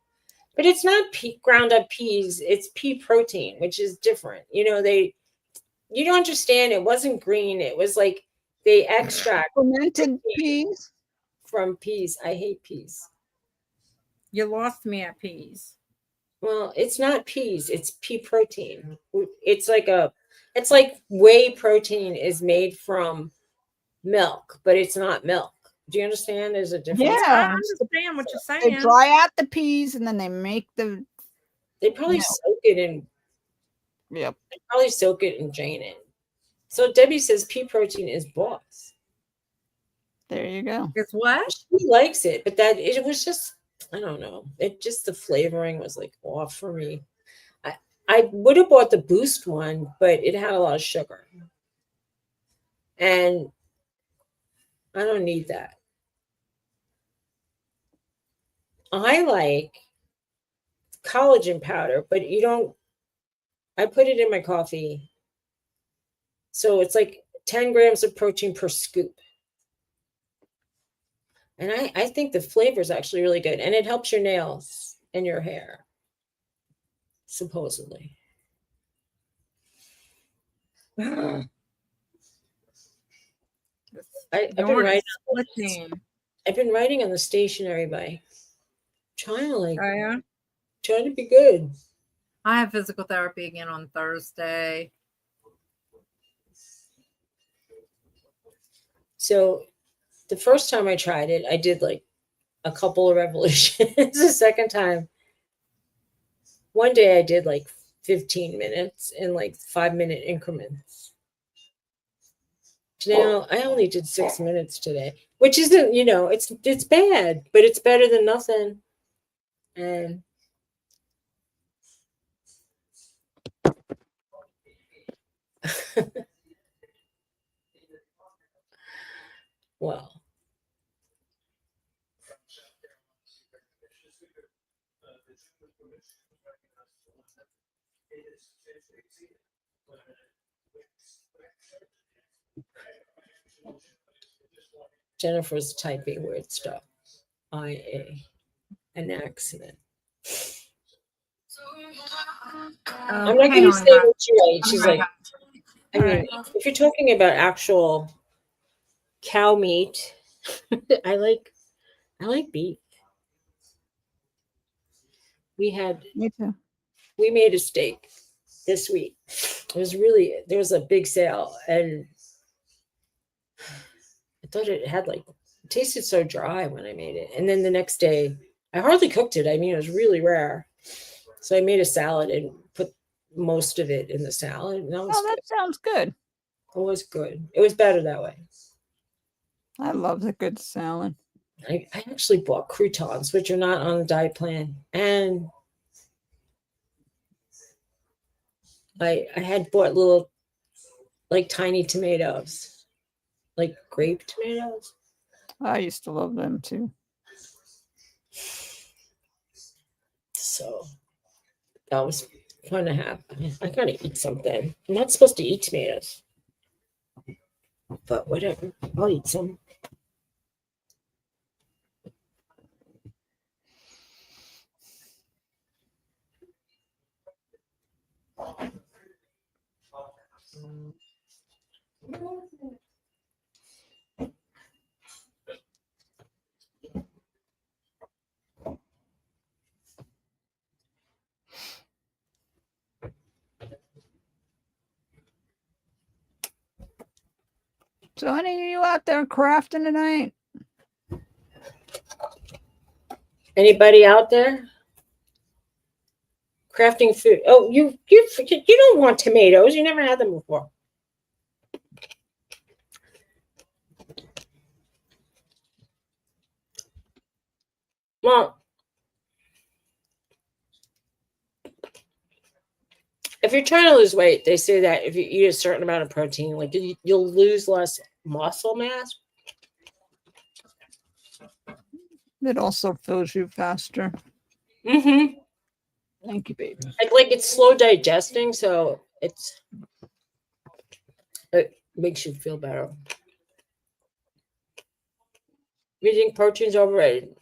But it's not ground up peas. It's pea protein, which is different. You don't understand. It wasn't green. It was like they extract Fermented peas. from peas. I hate peas. You lost me at peas. Well, it's not peas. It's pea protein. It's like whey protein is made from milk, but it's not milk. Do you understand? There's a difference. I Yeah. understand what you're They saying. dry out the peas and then they make the. They probably No. soak it in. Yep. They probably soak it and drain it. So Debbie says pea protein is boss. There you go. Guess what? She likes it, but that it was just, I don't know. It just, the flavoring was like off for me. I would have bought the Boost one, but it had a lot of sugar. And I don't need that. I like collagen powder, but I put it in my coffee. So it's like 10 grams of protein per scoop. And I think the flavor is actually really good. And it helps your nails and your hair, supposedly. I've been writing on the stationary bike. Trying to be good. I have physical therapy again on Thursday. So the first time I tried it, I did like a couple of revolutions. The second time, one day I did like 15 minutes in like 5-minute increments. Now I only did 6 minutes today, which isn't, it's bad, but it's better than nothing. And well, Jennifer's typing weird stuff. An accident. I'm not going to say what she writes. She's like, I mean, if you're talking about actual cow meat, I like beef. Me too. We made a steak this week. There was a big sale, and I thought it tasted so dry when I made it. And then the next day, I hardly cooked it. I mean, it was really rare. So I made a salad and put most of it in the salad. And That sounds good. It was good. It was better that way. I love the good salad. I actually bought croutons, which are not on the diet plan. And I had bought little, like, tiny tomatoes, like grape tomatoes. I used to love them too. So that was fun to have. I gotta eat something. I'm not supposed to eat tomatoes, but whatever. I'll eat some. So, honey, are you out there crafting tonight? Anybody out there crafting food? Oh, you don't want tomatoes. You never had them before. Well, if you're trying to lose weight, they say that if you eat a certain amount of protein, like you'll lose less muscle mass. It also fills you faster. Mm-hmm. Thank you, baby. It's slow digesting, so it makes you feel better. Eating protein's overrated.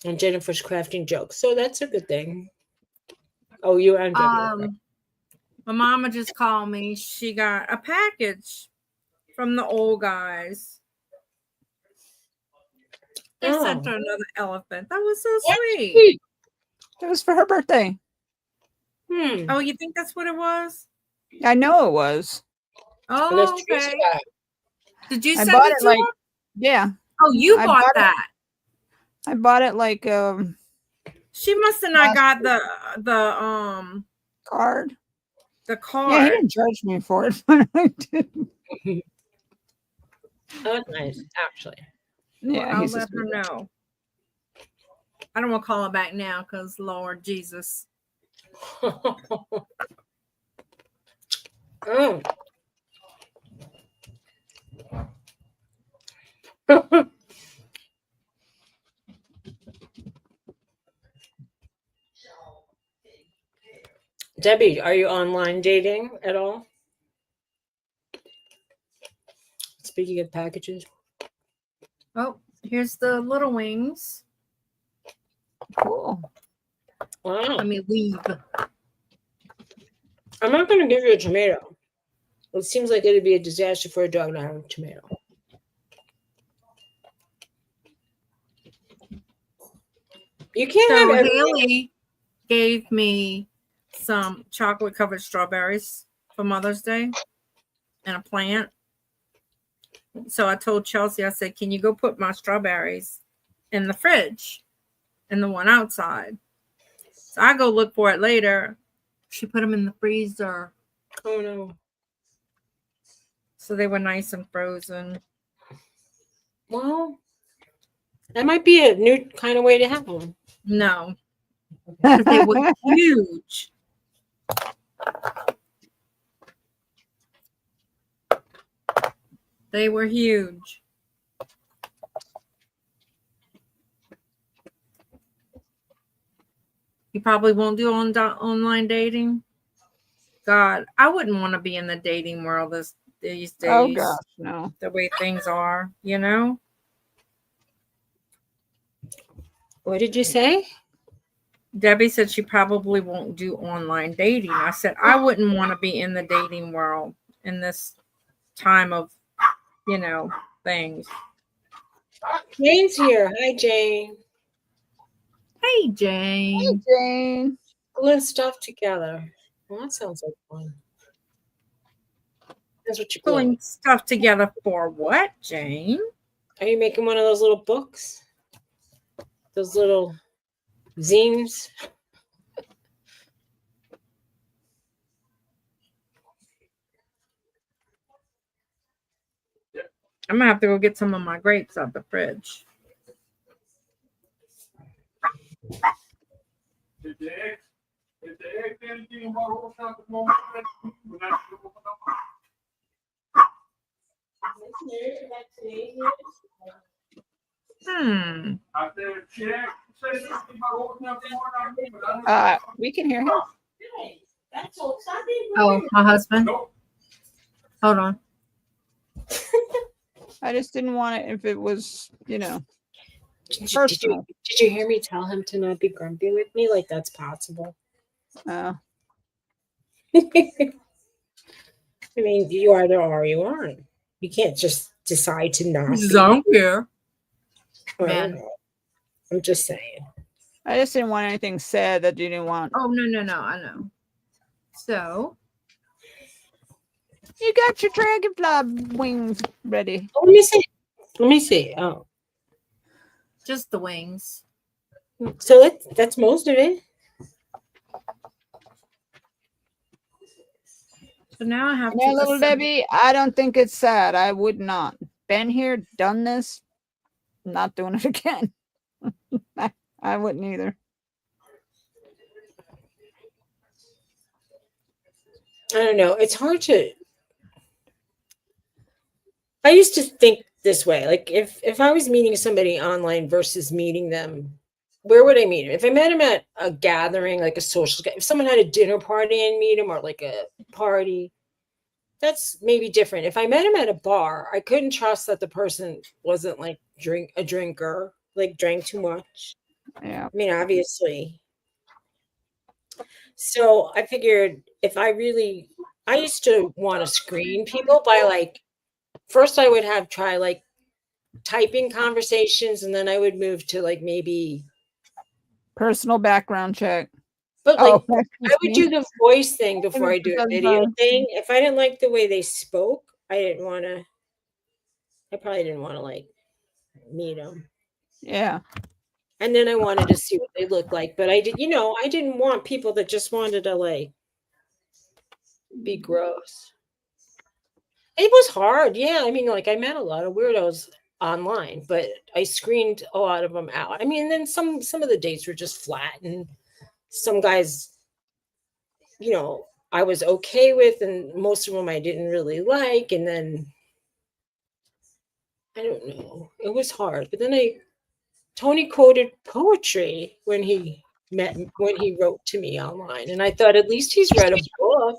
And Jennifer's crafting jokes, so that's a good thing. Oh, you and Debbie. My mama just called me. She got a package from the old guys. They sent her another elephant. That was so sweet. It was for her birthday. Oh, you think that's what it was? I know it was. Oh, okay. Did you send bought it to her? Yeah. Oh, you bought that. I bought it like she must have not got the card. The card. Yeah, he didn't charge me for it, but I did. Oh, nice, actually. Yeah, I'll let her know. I don't want to call her back now because Lord Jesus. Oh. Debbie, are you online dating at all? Speaking of packages. Oh, here's the little wings. Cool. Wow. Let me leave. I'm not going to give you a tomato. It seems like it'd be a disaster for a dog not having a tomato. You can't have Haley gave me some chocolate covered strawberries for Mother's Day and a plant. So I told Chelsea, I said, can you go put my strawberries in the fridge and the one outside? So I go look for it later. She put them in the freezer. Oh no. So they were nice and frozen. Well, that might be a new kind of way to have them. No. They were huge. They were huge. You probably won't do online dating. God, I wouldn't want to be in the dating world these days. Oh gosh, no. The way things are, you know? What did you say? Debbie said she probably won't do online dating. I said I wouldn't want to be in the dating world in this time of, things. Jane's here. Hi, Jane. Hey, Jane. Hey, Jane. Pulling stuff together. Well, that sounds like fun. That's what you're pulling stuff together for what, Jane? Are you making one of those little books? Those little zines? I'm gonna have to go get some of my grapes out the fridge. We can hear him. Oh, my husband. Hold on. I just didn't want it if it was, Did you hear me tell him to not be grumpy with me? Like that's possible. Oh. I mean, you either are or you aren't. You can't just decide to not. I don't care. Man. I'm just saying. I just didn't want anything said that you didn't want. Oh, no. I know. So. You got your dragonfly wings ready. Oh, let me see. Oh. Just the wings. So that's most of it. So now I have to. Little Debbie, I don't think it's sad. I would not. Been here, done this, not doing it again. I wouldn't either. I don't know. It's hard to. I used to think this way. Like if I was meeting somebody online versus meeting them where would I meet him? If I met him at a gathering, like a social, if someone had a dinner party and meet him, or like a party, that's maybe different. If I met him at a bar, I couldn't trust that the person wasn't like a drinker, like drank too much. Yeah. I mean, obviously. So I figured if I used to want to screen people by like, first I would have try like typing conversations, and then I would move to like maybe, Personal background check. but Oh, like that's I just would me. do the voice thing before I do a Because, video thing. If I didn't like the way they spoke, I probably didn't want to like meet them. yeah. And then I wanted to see what they looked like, but I didn't want people that just wanted to like be gross. It was hard. Yeah. I mean, like I met a lot of weirdos online, but I screened a lot of them out. I mean, then some of the dates were just flat, and some guys, I was okay with, and most of them I didn't really like. And then I don't know. It was hard. But then Tony quoted poetry when he wrote to me online, and I thought at least he's read a book.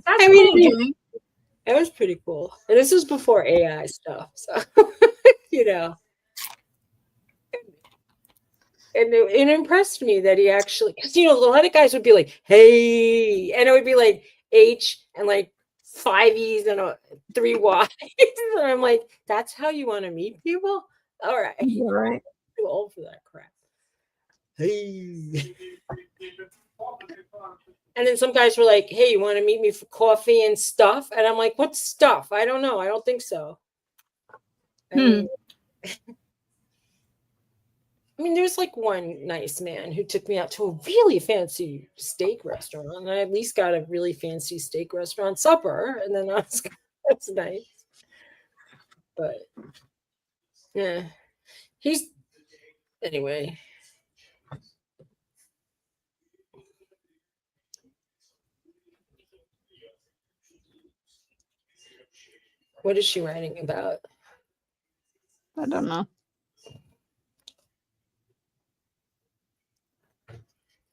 That's I mean, cool, Jane. it was pretty cool. And this was before AI stuff, so you know. And it impressed me that he actually, because a lot of guys would be like, "Hey," and it would be like H and like 5 E's and 3 Y's, and I'm like, "That's how you want to meet people? All right, Right. too old for that crap." Hey. And then some guys were like, "Hey, you want to meet me for coffee and stuff?" And I'm like, "What stuff? I don't know. I don't think so." I mean, there's like one nice man who took me out to a really fancy steak restaurant, and I at least got a really fancy steak restaurant supper, and then that's nice. But yeah, he's anyway. What is she writing about? I don't know.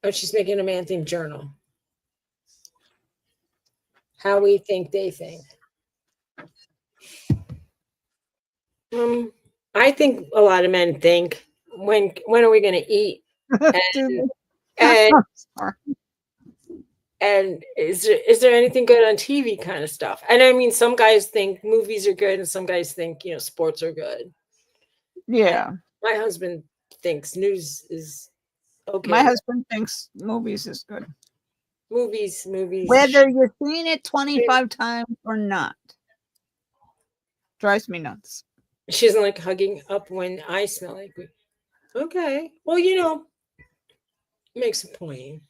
Oh, she's making a man-themed journal. How we think they think. I think a lot of men think, when are we going to eat? And Sorry. and is there anything good on TV kind of stuff? And I mean, some guys think movies are good, and some guys think sports are good. Yeah. And my husband thinks news is okay. My husband thinks movies is good. Movies. Whether you've seen it 25 times or not. Drives me nuts. She doesn't like hugging up when I smell like. Okay, well, makes a point.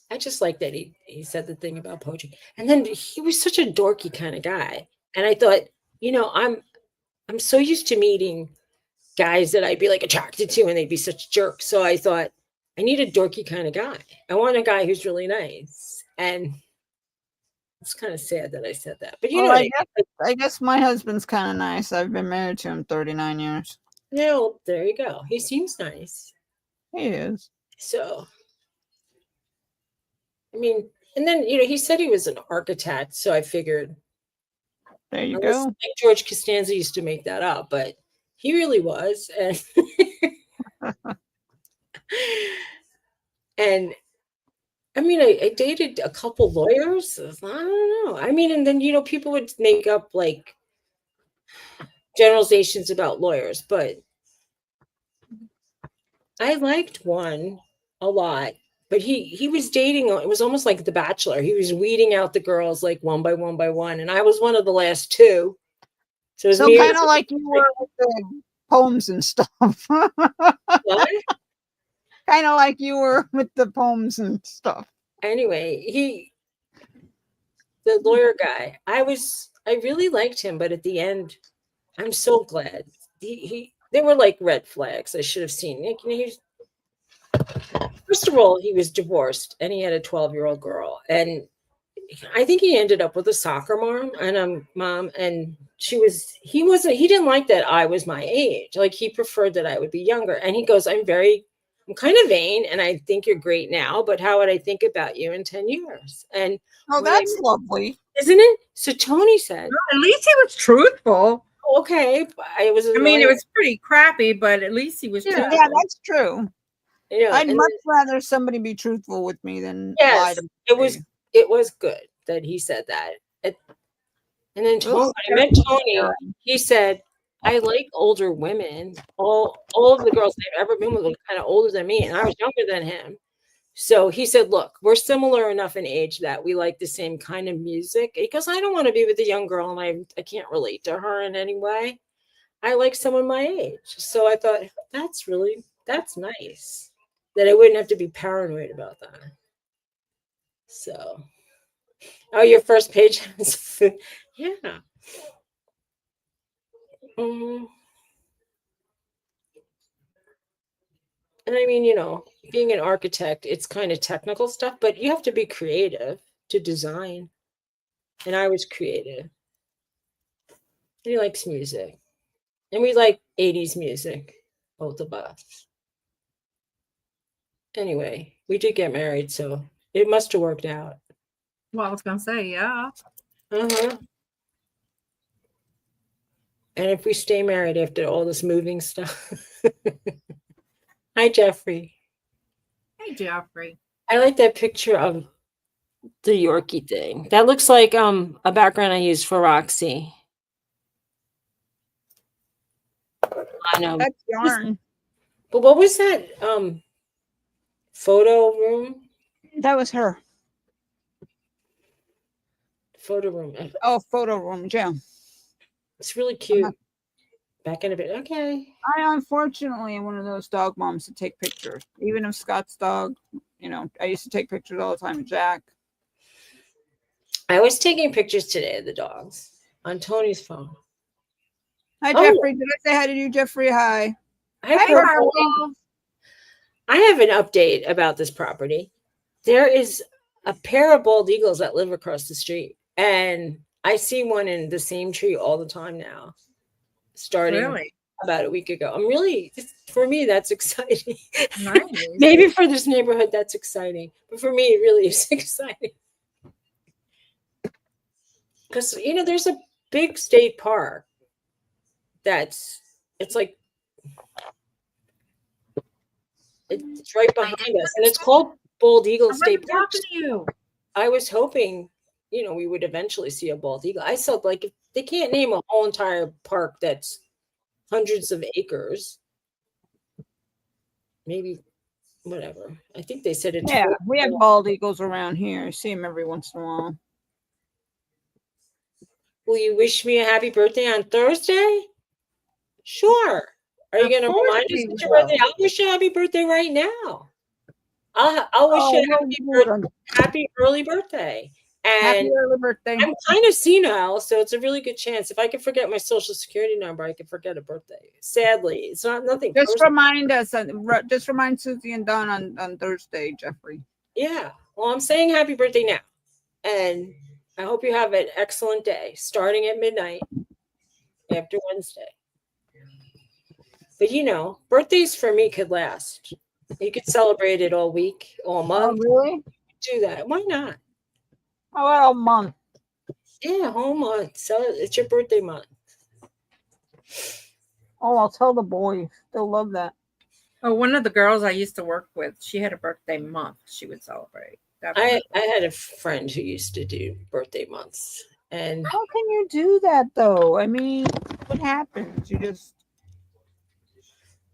I just like that he said the thing about poetry, and then he was such a dorky kind of guy, and I thought, I'm so used to meeting guys that I'd be like attracted to, and they'd be such jerks. So I thought, I need a dorky kind of guy. I want a guy who's really nice, and it's kind of sad that I said that, but I guess my husband's kind of nice. I've been married to him 39 years. there you go. He seems nice. He is. So, I mean, and then he said he was an architect, so I figured. There you Unless, go. like George Costanza used to make that up, but he really was. And I mean, I dated a couple lawyers. I don't know. I mean, and then people would make up like generalizations about lawyers, but I liked one a lot. But he was dating. It was almost like The Bachelor. He was weeding out the girls like one by one, and I was one of the last two. So it was kind of like you were with the poems and stuff. What? Kind of like you were with the poems and stuff. Anyway, the lawyer guy, I really liked him, but at the end, I'm so glad there were like red flags I should have seen. First of all, he was divorced and he had a 12-year-old girl. And I think he ended up with a soccer mom, and he didn't like that I was my age. Like he preferred that I would be younger. And he goes, I'm kind of vain and I think you're great now, but how would I think about you in 10 years? And Oh, that's lovely. isn't it? So Tony said, At least he was truthful. okay, it was I mean, it was pretty crappy, but at least he was truthful. Yeah, that's true. Yeah, I'd much rather somebody be truthful with me than lie yes, to me. it was good that he said that. And then Tony, I met Tony, he said, I like older women. All of the girls they've ever been with were kind of older than me, and I was younger than him. So he said, look, we're similar enough in age that we like the same kind of music. Because I don't want to be with a young girl and I can't relate to her in any way. I like someone my age. So I thought, that's nice that I wouldn't have to be paranoid about that. So, oh, your first page has food. Yeah. And I mean, being an architect, it's kind of technical stuff, but you have to be creative to design. And I was creative. He likes music. And we like 80s music, both of us. Anyway, we did get married, so it must have worked out. Well, I was going to say, yeah. Uh-huh. And if we stay married after all this moving stuff. Hi, Jeffrey. Hey, Jeffrey. I like that picture of the Yorkie thing. That looks like a background I used for Roxy. I know. That's yarn. But what was that photo room? That was her. Photo room. Oh, photo room, yeah. It's really cute. Back in a bit. Okay. I unfortunately am one of those dog moms that take pictures. Even if Scott's dog, I used to take pictures all the time with Jack. I was taking pictures today of the dogs on Tony's phone. Hi, Jeffrey. Did I say hi to you, Jeffrey? Hi. I have an update about this property. There is a pair of bald eagles that live across the street, and I see one in the same tree all the time now. Starting about a week ago. For me, that's exciting. Nice. Maybe for this neighborhood, that's exciting. But for me, it really is exciting. Because, there's a big state park it's right behind us. And it's called Bald Eagle State Park. I was hoping, we would eventually see a bald eagle. I said, if they can't name a whole entire park that's hundreds of acres, maybe whatever. I think they said it's we have bald eagles around here. I see them every once in a while. Will you wish me a happy birthday on Thursday? Sure. Are you going to remind us of your birthday? I'll wish you a happy birthday right now. I'll wish you a happy early birthday. And happy early birthday. I'm kind of senile, so it's a really good chance. If I could forget my social security number, I could forget a birthday. Sadly, it's nothing. Just remind us. Just remind Suzy and Don on Thursday, Jeffrey. Yeah. Well, I'm saying happy birthday now, and I hope you have an excellent day, starting at midnight after Wednesday. But birthdays for me could last. You could celebrate it all week, all month. Oh, really? Do that. Why not? How about all month? Yeah, whole month. So it's your birthday month. Oh, I'll tell the boys. They'll love that. Oh, one of the girls I used to work with, she had a birthday month she would celebrate. I had a friend who used to do birthday months. And how can you do that, though? I mean, what happens? You just...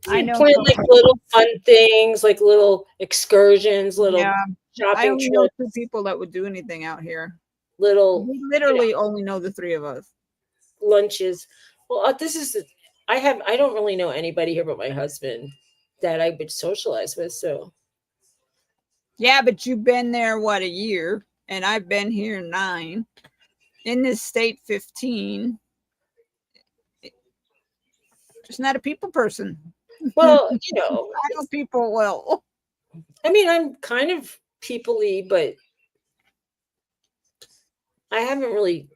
I know plan little fun things, like little excursions, little shopping I only trips. know 2 people that would do anything out here. We literally only know the 3 of us. Lunches. Well, I don't really know anybody here but my husband that I would socialize with. So yeah, but you've been there a year, and I've been here 9. In this state 15. Just not a people person. Well, I know people well. I mean, I'm kind of people-y, but I haven't really.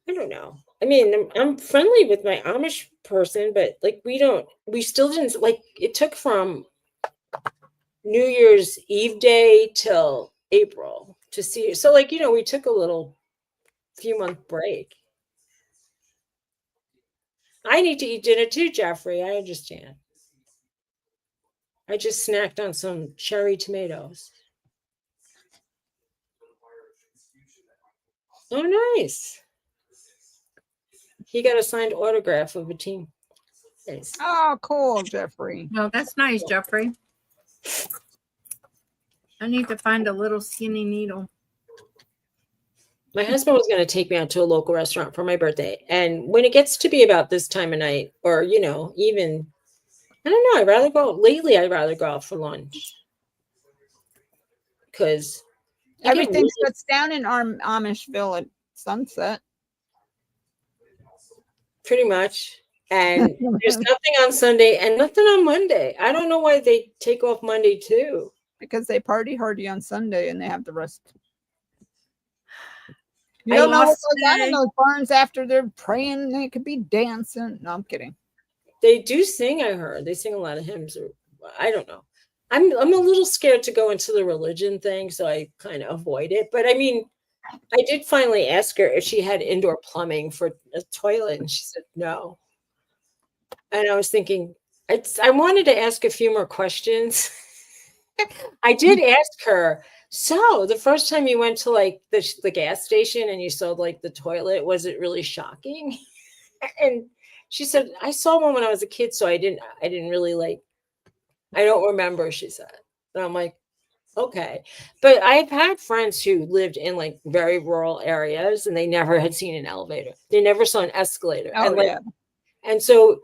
I don't know. I mean, I'm friendly with my Amish person, but like we still didn't like. It took from New Year's Eve day till April to see. So like we took a little few month break. I need to eat dinner too, Jeffrey. I understand. I just snacked on some cherry tomatoes. Oh, nice. He got a signed autograph of a team. Nice. Oh, cool, Jeffrey. No, that's nice, Jeffrey. I need to find a little skinny needle. My husband was going to take me out to a local restaurant for my birthday. And when it gets to be about this time of night, or, even, I don't know, I'd rather go out for lunch. Because Everything shuts down in Amishville at sunset. Pretty much. And there's nothing on Sunday and nothing on Monday. I don't know why they take off Monday too. Because they party hardy on Sunday and they have the rest. You don't know what goes on in those barns after they're praying. They could be dancing. No, I'm kidding. They do sing, I heard. They sing a lot of hymns. I don't know. I'm a little scared to go into the religion thing, so I kind of avoid it. But I mean, I did finally ask her if she had indoor plumbing for a toilet, and she said no. And I was thinking, I wanted to ask a few more questions. I did ask her, so the first time you went to like the gas station and you saw like the toilet, was it really shocking? And she said, I saw one when I was a kid, so I didn't really like, I don't remember, she said. And I'm like, okay. But I've had friends who lived in like very rural areas and they never had seen an elevator. They never saw an escalator. Oh, and yeah. And so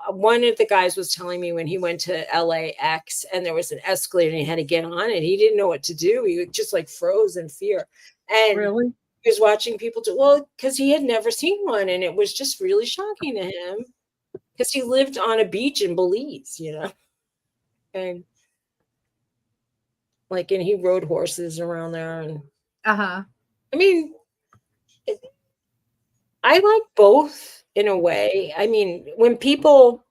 one of the guys was telling me when he went to LAX and there was an escalator and he had to get on it, he didn't know what to do. He just like froze in fear. And really? He was watching people because he had never seen one. And it was just really shocking to him because he lived on a beach in Belize, and he rode horses around there. And I mean, I like both in a way. I mean, when people,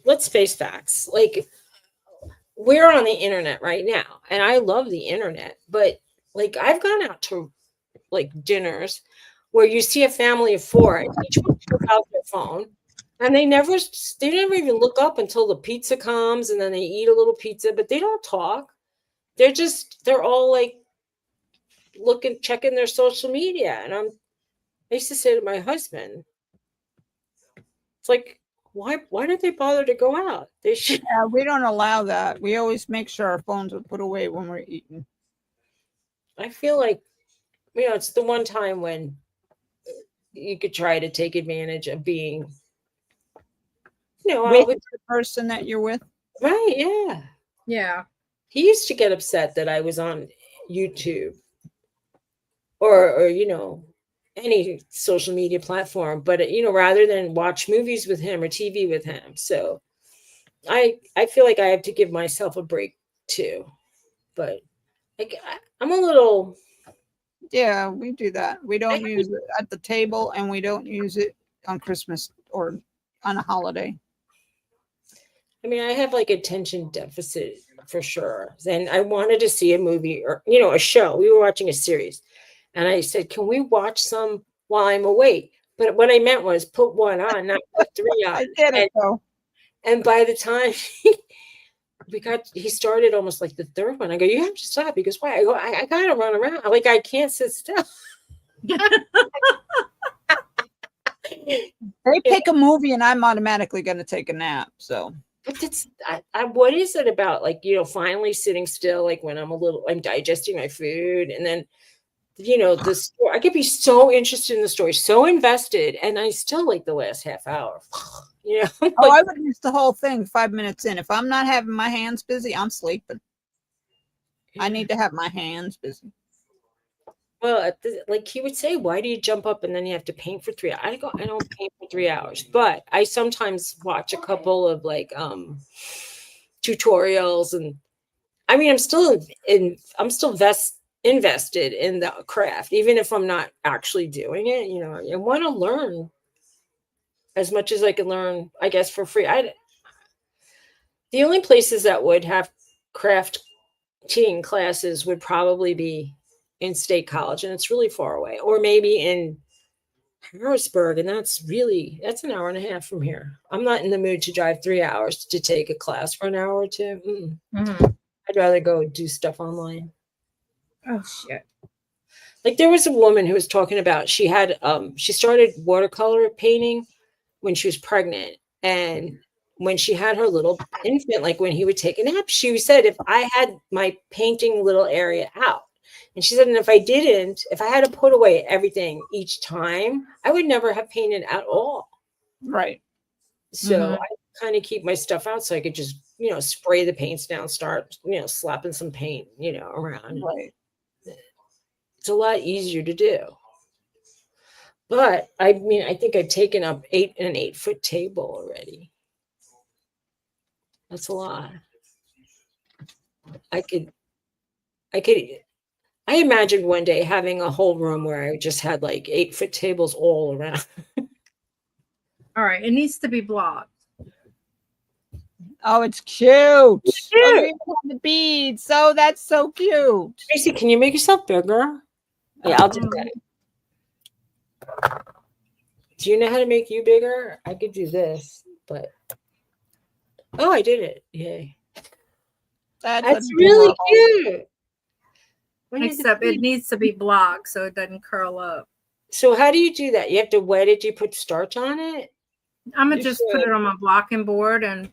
let's face facts, like we're on the internet right now and I love the internet, but like I've gone out to like dinners where you see a family of four and each one took out their phone and they never even look up until the pizza comes and then they eat a little pizza, but they don't talk. They're all like checking their social media. And I used to say to my husband, it's like, why did they bother to go out? They should. We don't allow that. We always make sure our phones are put away when we're eating. I feel like, it's the one time when you could try to take advantage of being, with the person that you're with. Right. Yeah. Yeah. He used to get upset that I was on YouTube or any social media platform, but rather than watch movies with him or TV with him. So I feel like I have to give myself a break too. But like I'm a little. Yeah, we do that. We don't use it at the table and we don't use it on Christmas or on a holiday. I mean, I have like attention deficit for sure. And I wanted to see a movie or, a show. We were watching a series. And I said, can we watch some while I'm awake? But what I meant was put one on, not put three on. I get it, though. And by the time he started almost like the third one. I go, you have to stop. He goes, why? I go, I got to run around. Like, I can't sit still. They pick a movie and I'm automatically going to take a nap. So. But what is it about, like, finally sitting still, like when I'm digesting my food and then, the story, I could be so interested in the story, so invested, and I still like the last half hour. I would miss the whole thing 5 minutes in. If I'm not having my hands busy, I'm sleeping. I need to have my hands busy. Well, like he would say, why do you jump up and then you have to paint for 3 hours? I don't paint for 3 hours, but I sometimes watch a couple of like tutorials, and I mean, I'm still invested in the craft, even if I'm not actually doing it. You know, I want to learn as much as I can learn, I guess, for free. The only places that would have craft teaching classes would probably be in State College, and it's really far away, or maybe in Harrisburg, and that's an hour and a half from here. I'm not in the mood to drive 3 hours to take a class for an hour or two. I'd rather go do stuff online. Oh shit. Like there was a woman who was talking about she started watercolor painting when she was pregnant, and when she had her little infant, like when he would take a nap, she said, if I had my painting little area out, and she said, and if I had to put away everything each time, I would never have painted at all. Right. So I kind of keep my stuff out so I could just, spray the paints down, start, slapping some paint, around. Right. It's a lot easier to do. But I mean, I think I've taken up an 8-foot table already. That's a lot. I imagined one day having a whole room where I just had like 8-foot tables all around. All right, it needs to be blocked. Oh, it's cute. Oh, Cute. you even have the beads. Oh, that's so cute. Tracy, can you make yourself bigger? Yeah, I'll do that. Do you know how to make you bigger? I could do this, but I did it. Yay. That's really cute. Except it needs to be blocked so it doesn't curl up. So how do you do that? You have to wet it. Do you put starch on it? I'm going to just put it on my blocking board and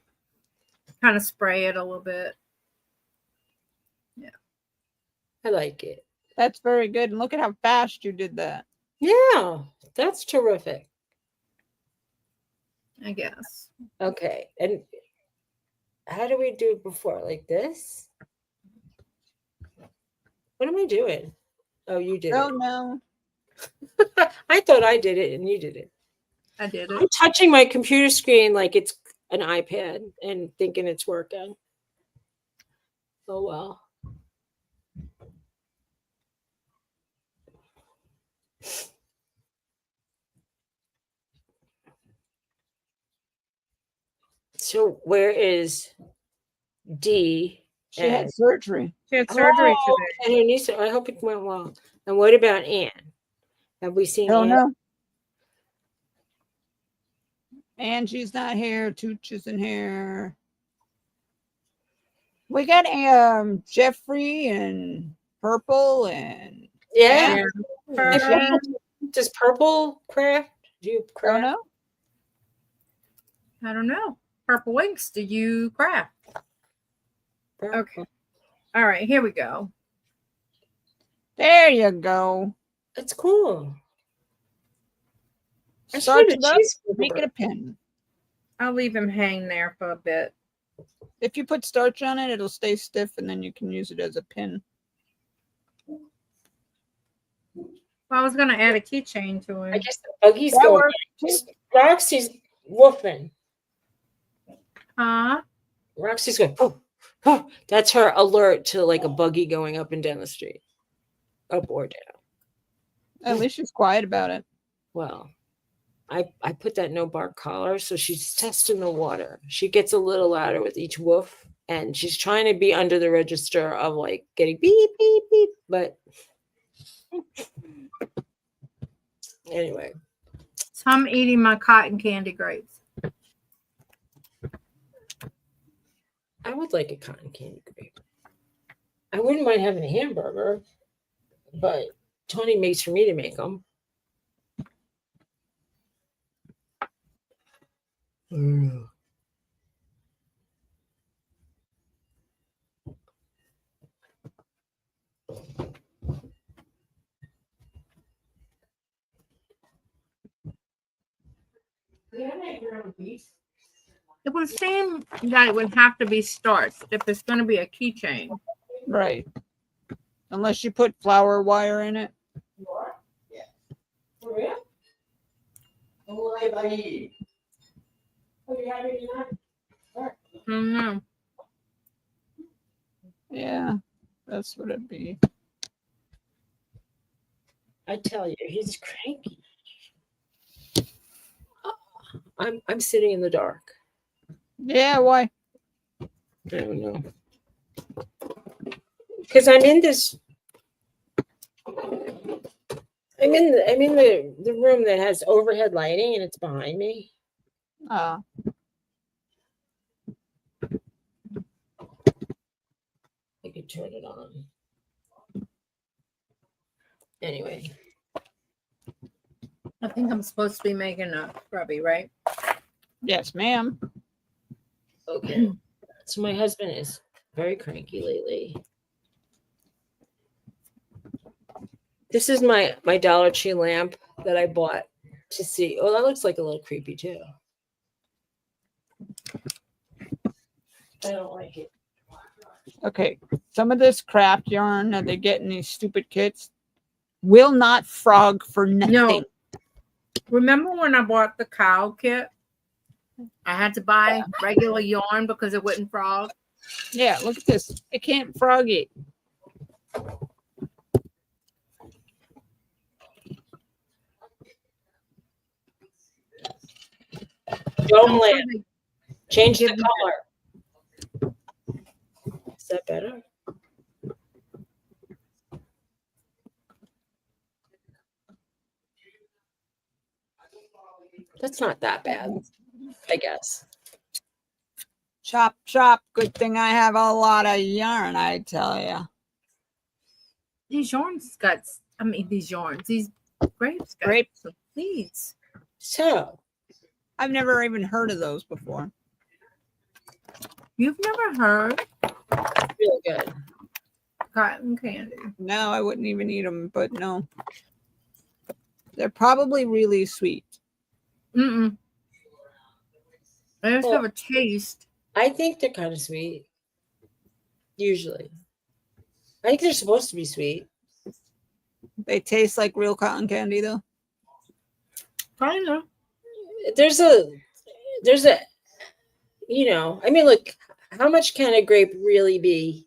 kind of spray it a little bit. Yeah. I like it. That's very good. And look at how fast you did that. Yeah, that's terrific. I guess. Okay. And how do we do it before? Like this? What am I doing? Oh, you did Oh, it. no. I thought I did it and you did it. I did it. I'm touching my computer screen like it's an iPad and thinking it's working. Oh, well. So where is D? She had surgery. She had surgery today. And I hope it went well. And what about Anne? Have we seen Oh, Anne? no. Angie's not here. Tooch isn't here. We got Jeffrey and Purple and Yeah. Yeah. Does Purple craft? Do you craft? Oh, no. I don't know. Purple Winks, do you craft? Okay. All right, here we go. There you go. That's cool. Start it up, make it a pin. I'll leave him hang there for a bit. If you put starch on it, it'll stay stiff, and then you can use it as a pin. Well, I was going to add a keychain to him. I guess the buggy's going. Roxy's woofing. Roxy's going. Oh, that's her alert to like a buggy going up and down the street, up or down. At least she's quiet about it. Well, I put that no bark collar, so she's testing the water. She gets a little louder with each woof, and she's trying to be under the register of like getting beep beep beep. But anyway, so I'm eating my cotton candy grapes. I would like a cotton candy grape. I wouldn't mind having a hamburger, but Tony makes for me to make them. It would seem that it would have to be starched if it's going to be a keychain. Right. Unless you put flower wire in it. Yeah. For real? Oh, you have it in that? I don't know. Yeah, that's what it'd be. I tell you, he's cranky. I'm sitting in the dark. Yeah, why? I don't know. Because I'm in this. I'm in the room that has overhead lighting and it's behind me. Uh, I could turn it on. Anyway, I think I'm supposed to be making a grubby, right? yes, ma'am. okay. So my husband is very cranky lately. This is my Dollar Tree lamp that I bought to see. Oh, that looks like a little creepy too. I don't like it. Okay, some of this craft yarn that they get in these stupid kits will not frog for nothing. No. Remember when I bought the cow kit? I had to buy regular yarn because it wouldn't frog. Yeah, look at this. It can't frog it. Dome I'm sure lamp. they Change the give me color. Is that better? That's not that bad, I guess. Chop, chop. Good thing I have a lot of yarn, I tell you. these yarns got. I mean, these yarns. These grapes got Grape. some seeds. So, I've never even heard of those before. You've never heard really good. cotton candy? No, I wouldn't even eat them, but no. They're probably really sweet. Mm-mm. I just Well, have a taste. I think they're kind of sweet. Usually. I think they're supposed to be sweet. They taste like real cotton candy, though. Kind of. There's a, I mean, look, how much can a grape really be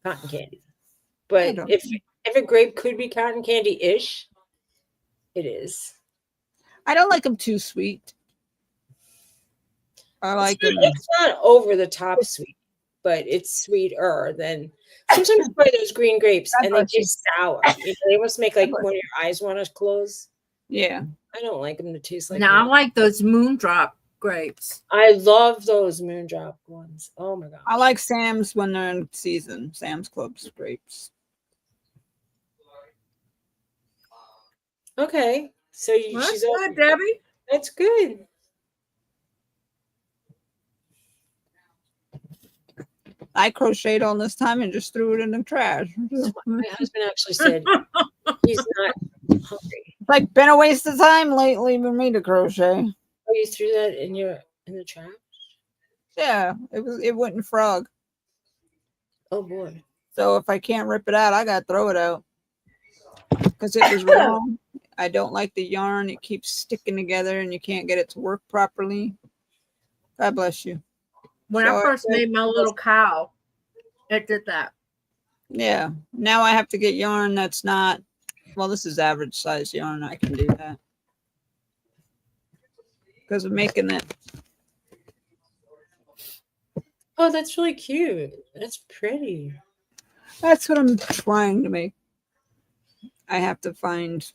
cotton candy? But don't if a grape could be cotton candy-ish, it is. I don't like them too sweet. I like them. It's not over the top sweet, but it's sweeter than sometimes you buy those green grapes God and they bless you. taste sour. They almost make like God bless one of your eyes want to close. Yeah. I don't like them to taste like Now I that. like those moondrop grapes. I love those moondrop ones. Oh my god. I like Sam's when they're in season. Sam's Club's grapes. Okay. So Well, she's that's all good, Debbie. that's good. I crocheted all this time and just threw it in the trash. My husband actually said he's not hungry. It's like been a waste of time lately for me to crochet. Oh, you threw that in the trash? Yeah, it wouldn't frog. Oh boy. So if I can't rip it out, I gotta throw it out. Because it was wrong. I don't like the yarn. It keeps sticking together and you can't get it to work properly. God bless you. When So I first I- made my little cow, it did that. Yeah. Now I have to get yarn that's not, well, this is average size yarn. I can do that. Because of making it. Oh, that's really cute. That's pretty. That's what I'm trying to make. I have to find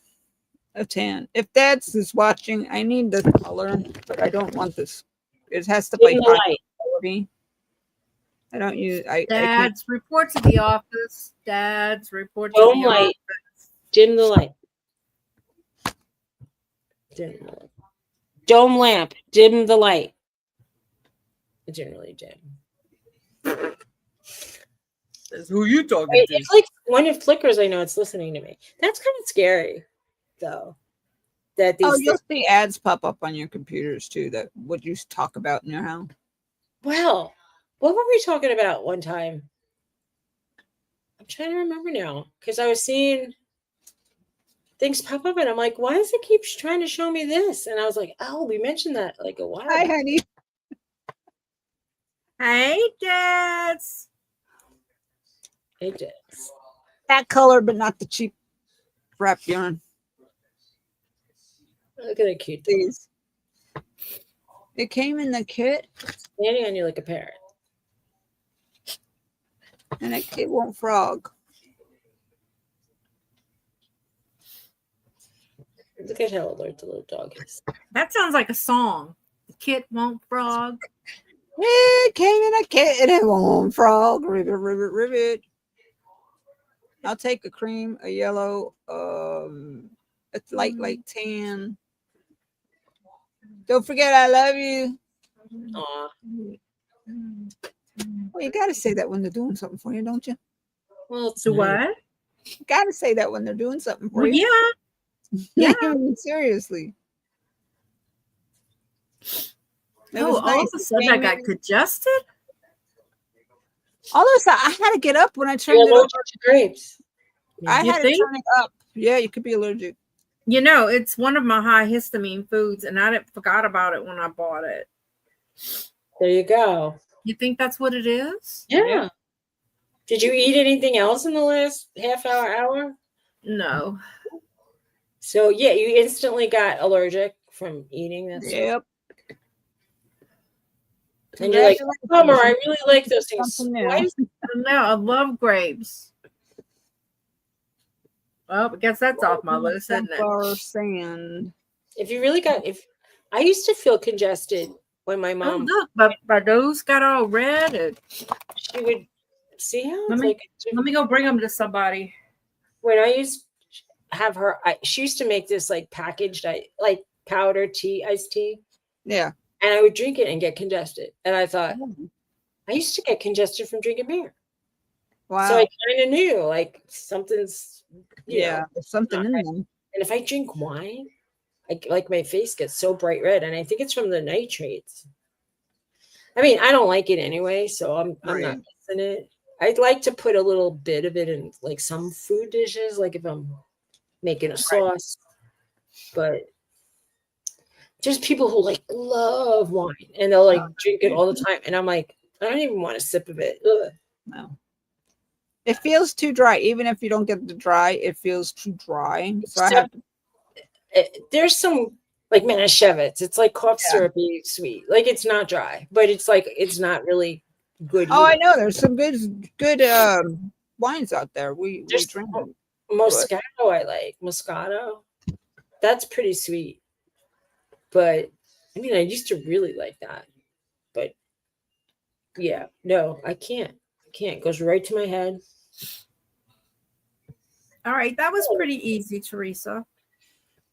a tan. If Dad's is watching, I need the color, but I don't want this. It has to Dim be the high light. quality. I don't use. I can't. Dad's report to the office. Dad's report to Dome the light. office. Dim the light. Dim the light. Dome lamp. Dim the light. It didn't really dim. Says, who you talking It's like when it flickers, I know it's listening to me. That's kind of scary, though. That these Oh, you'll see ads pop up on your computers too. That what you talk about in your house. Well, what were we talking about one time? I'm trying to remember now because I was seeing things pop up and I'm like, why does it keep trying to show me this? And I was like, oh, we mentioned that like a while Hi, back. honey. Hey, Dads. It does. That color, but not the cheap wrap yarn. Look at the cute dog. These. It came in the kit, Standing on you like a parrot. and it won't frog. Look at how alert the little dog is. That sounds like a song. The kid won't frog. It came in a kit, and it won't frog. Ribbit, ribbit, ribbit. I'll take a cream, a yellow, a light tan. Don't forget, I love you. Aw. Well, you gotta say that when they're doing something for you, don't you? Well, it's So nice. what? You gotta say that when they're doing something for Well, you. yeah. I mean, seriously. It Oh, was all nice. of a sudden I got congested. All of a sudden, I had to get up when I turned You're it up. allergic to grapes. I You had to think? turn it up. Yeah, you could be allergic. You know, it's one of my high histamine foods, and I forgot about it when I bought it. There you go. You think that's what it is? Yeah. Did you eat anything else in the last half hour? No. So yeah, you instantly got allergic from eating that stuff. Yep. And you're like, Bummer, I Congratulations. really like those things. Something Why new. is No, I love grapes. Well, I guess that's off my list, isn't it? Sunflower sand. if you really got if I used to feel congested when my Oh, mom look, my nose got all red. And she would see how Let it's me- like let me go bring them to somebody. when I used to have her she used to make this like packaged like powder tea, iced tea, Yeah. and I would drink it and get congested. And I thought Oh, I used to get congested from drinking beer. wow. So I kind of knew like something's you yeah. know, There's something not in right. them. And if I drink wine, like my face gets so bright red, and I think it's from the nitrates. I mean, I don't like it anyway, so I'm not Right. missing it. I'd like to put a little bit of it in like some food dishes, like if I'm making a sauce. But there's people who like love wine and they'll like drink it all the time, and I'm like, I don't even want a sip of it. Ugh. No. It feels too dry. Even if you don't get the dry, it feels too dry. So I have to, There's some like Manischewitz. It's like cough Yeah. syrupy sweet. Like it's not dry, but it's like it's not really good. oh, I either. know. There's some good wines out there. We There's drink them. Moscato. I like Moscato. That's pretty sweet. But I mean, I used to really like that. But yeah, no, I can't. I can't. It goes right to my head. All right, that was pretty easy, Theresa.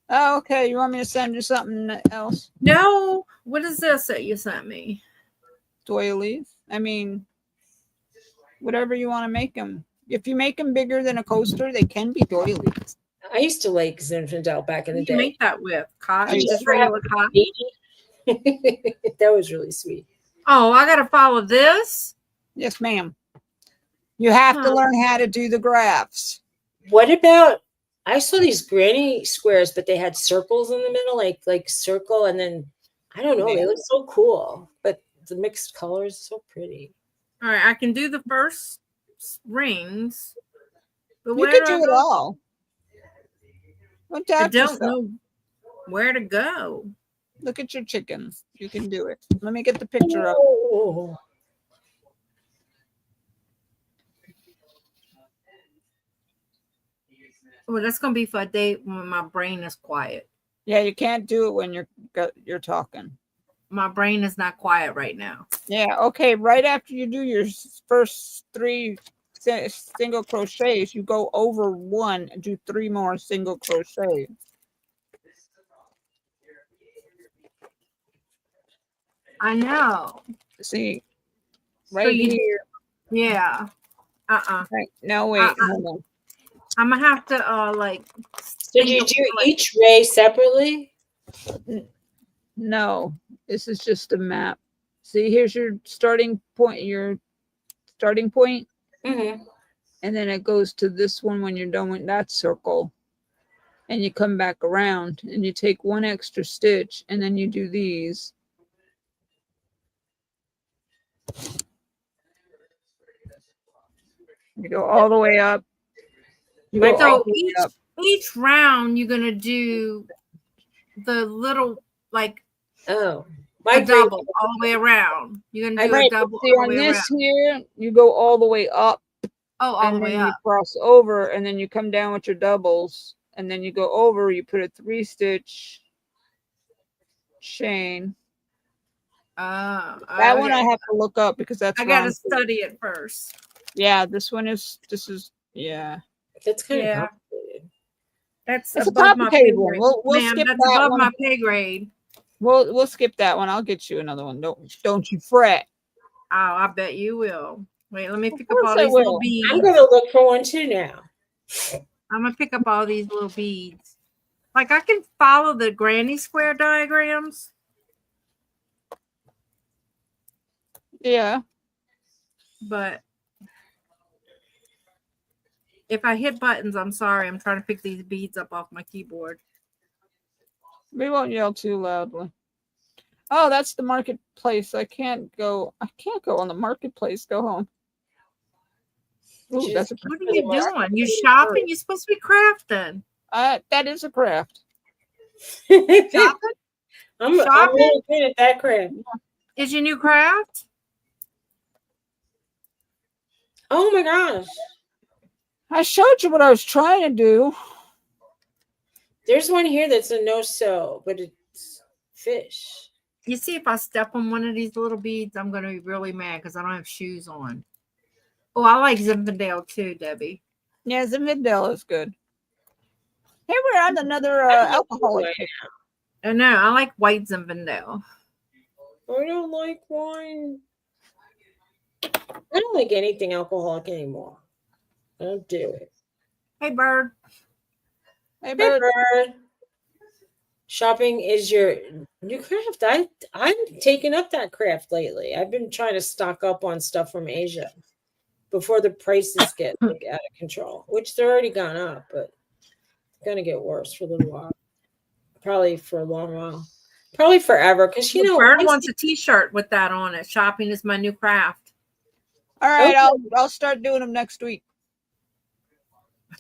Oh, okay. You want me to send you something else? No, what is this that you sent me? Doilies. I mean, whatever you want to make them. If you make them bigger than a coaster, they can be doilies. I used to like Zinfandel back in the What do day. you make that with? Cotton, I just used to have regular cotton. That was really sweet. Oh, I gotta follow this. Yes, ma'am. You have to Huh. learn how to do the graphs. What about? I saw these granny squares, but they had circles in the middle, like circle, and then I don't know. Yeah. They look so cool, but the mixed colors so pretty. All right, I can do the first rings, but You where can do I do it go? all. Don't I doubt don't yourself. know where to go. Look at your chickens. You can do it. Let me get the picture up. Oh, Well, that's gonna be for a day when my brain is quiet. Yeah, you can't do it when you're talking. My brain is not quiet right now. Yeah, okay. Right after you do your first 3 single crochets, you go over 1 and do 3 more single crochets. I know. See, So right you- here. Yeah. Right. No, wait. Hold on. I'm gonna have to like. did you do each ray separately? No, this is just a map. See, here's your starting point. Mm-hmm. And then it goes to this one when you're done with that circle. And you come back around and you take 1 extra stitch and then you do these. You go all the way up. You My go all So the way up. each round you're gonna do the little like Oh, a my braid. double all the way around. You're gonna do a Right. double See, all the on way this around. here, you go all the way up, Oh, all the and way then you up. cross over, and then you come down with your doubles, and then you go over. You put a 3-stitch chain. That one I Okay. have to look up because that's I gotta wrong. study it first. Yeah, this is yeah. That's kind of Yeah. complicated. That's It's a above my pay complicated one. grade. We'll Ma'am, skip that's that above one. my pay grade. We'll skip that one. I'll get you another one. Don't you fret. Oh, I bet you will. Wait, let me Of pick up course all I these little will. beads. I'm gonna look for one too now. I'm gonna pick up all these little beads. Like I can follow the granny square diagrams. Yeah. But if I hit buttons, I'm sorry. I'm trying to pick these beads up off my keyboard. We won't yell too loudly. Oh, that's the marketplace. I can't go on the marketplace. Go home. Ooh, She's- that's a What are you doing? You shopping? You're supposed to be crafting. that is a craft. Shopping? I'm Shopping? really good at that crap. Is your new craft? Oh my gosh. I showed you what I was trying to do. There's one here that's a no sew, but it's fish. You see, if I step on one of these little beads, I'm going to be really mad because I don't have shoes on. Oh, I like Zinfandel too, Debbie. Yeah, Zinfandel is good. Here we're on another I don't alcoholic like kick. I know. I like white Zinfandel. I don't like wine. I don't like anything alcoholic anymore. I don't do it. Hey, Bird. Hey, Hey, bird. Bird. Shopping is your new craft. I'm taking up that craft lately. I've been trying to stock up on stuff from Asia before the prices get like, out of control, which they're already gone up, but it's gonna get worse for a little while. Probably for a long while. Probably forever. Because you know, Bird once wants a T-shirt with that on it. Shopping is my new craft. All right, Okay. I'll start doing them next week.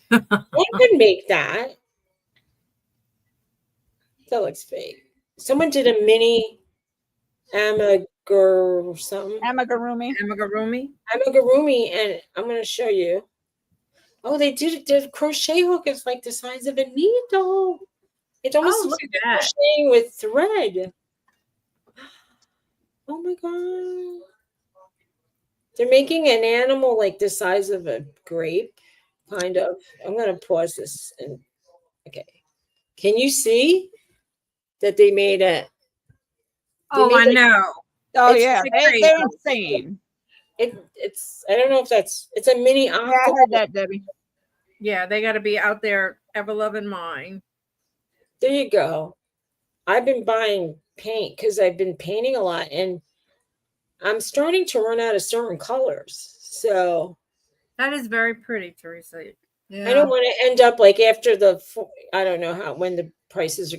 one could make that. That looks fake. Someone did a mini amagur or something. Amigurumi. Amigurumi. Amigurumi, and I'm gonna show you. Oh, they did the crochet hook is like the size of a needle. It almost Oh, looks look like at they're that. crocheting with thread. Oh my god. They're making an animal like the size of a grape, kind of. I'm gonna pause this and okay. Can you see that they made a Oh, I made, like, know. Oh It's yeah, crazy. they're insane. it's I don't know if it's a mini Yeah, I octopus. heard that, Debbie. Yeah, they got to be out there ever loving mine. There you go. I've been buying paint because I've been painting a lot and I'm starting to run out of certain colors. So That is very pretty, Theresa. Yeah. I don't want to end up like after I don't know how when the prices are.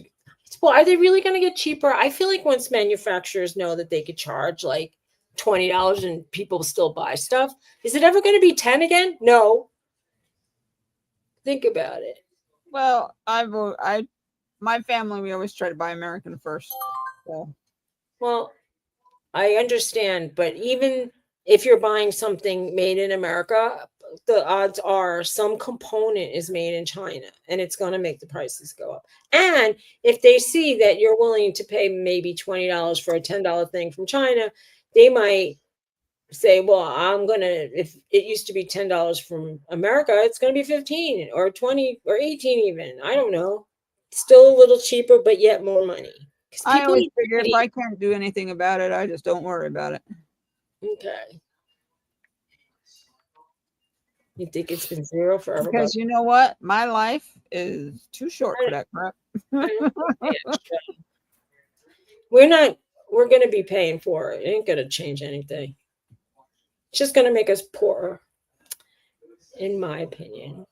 Well, are they really going to get cheaper? I feel like once manufacturers know that they could charge like $20 and people still buy stuff, is it ever going to be 10 again? No. Think about it. Well, my family, we always try to buy American first. So Well, I understand, but even if you're buying something made in America, the odds are some component is made in China and it's going to make the prices go up. And if they see that you're willing to pay maybe $20 for a $10 thing from China, they might say, well, I'm going to, if it used to be $10 from America, it's going to be 15 or 20 or 18 even. I don't know. Still a little cheaper, but yet more money. 'Cause I people always eat figure if meat. I can't do anything about it, I just don't worry about it. Okay. You think it's been zero forever? Because you know what? My life is too short for that crap. We're going to be paying for it. It ain't going to change anything. It's just going to make us poorer, in my opinion.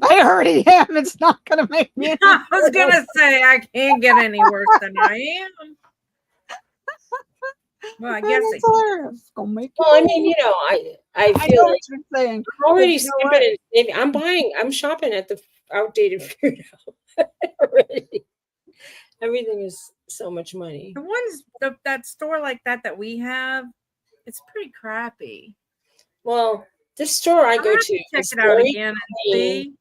I already am. It's not going to make me. I was going to say, I can't get any worse than I am. Well, I Man, guess it's hilarious. Gonna make you. Well, I mean, I I feel know like what you're saying. I'm already you know what? skipping it. I'm shopping at the outdated food already. Everything is so much money. the ones that store like that we have, it's pretty crappy. Well, this store I I'm go gonna have to to check is it out very again and clean, see.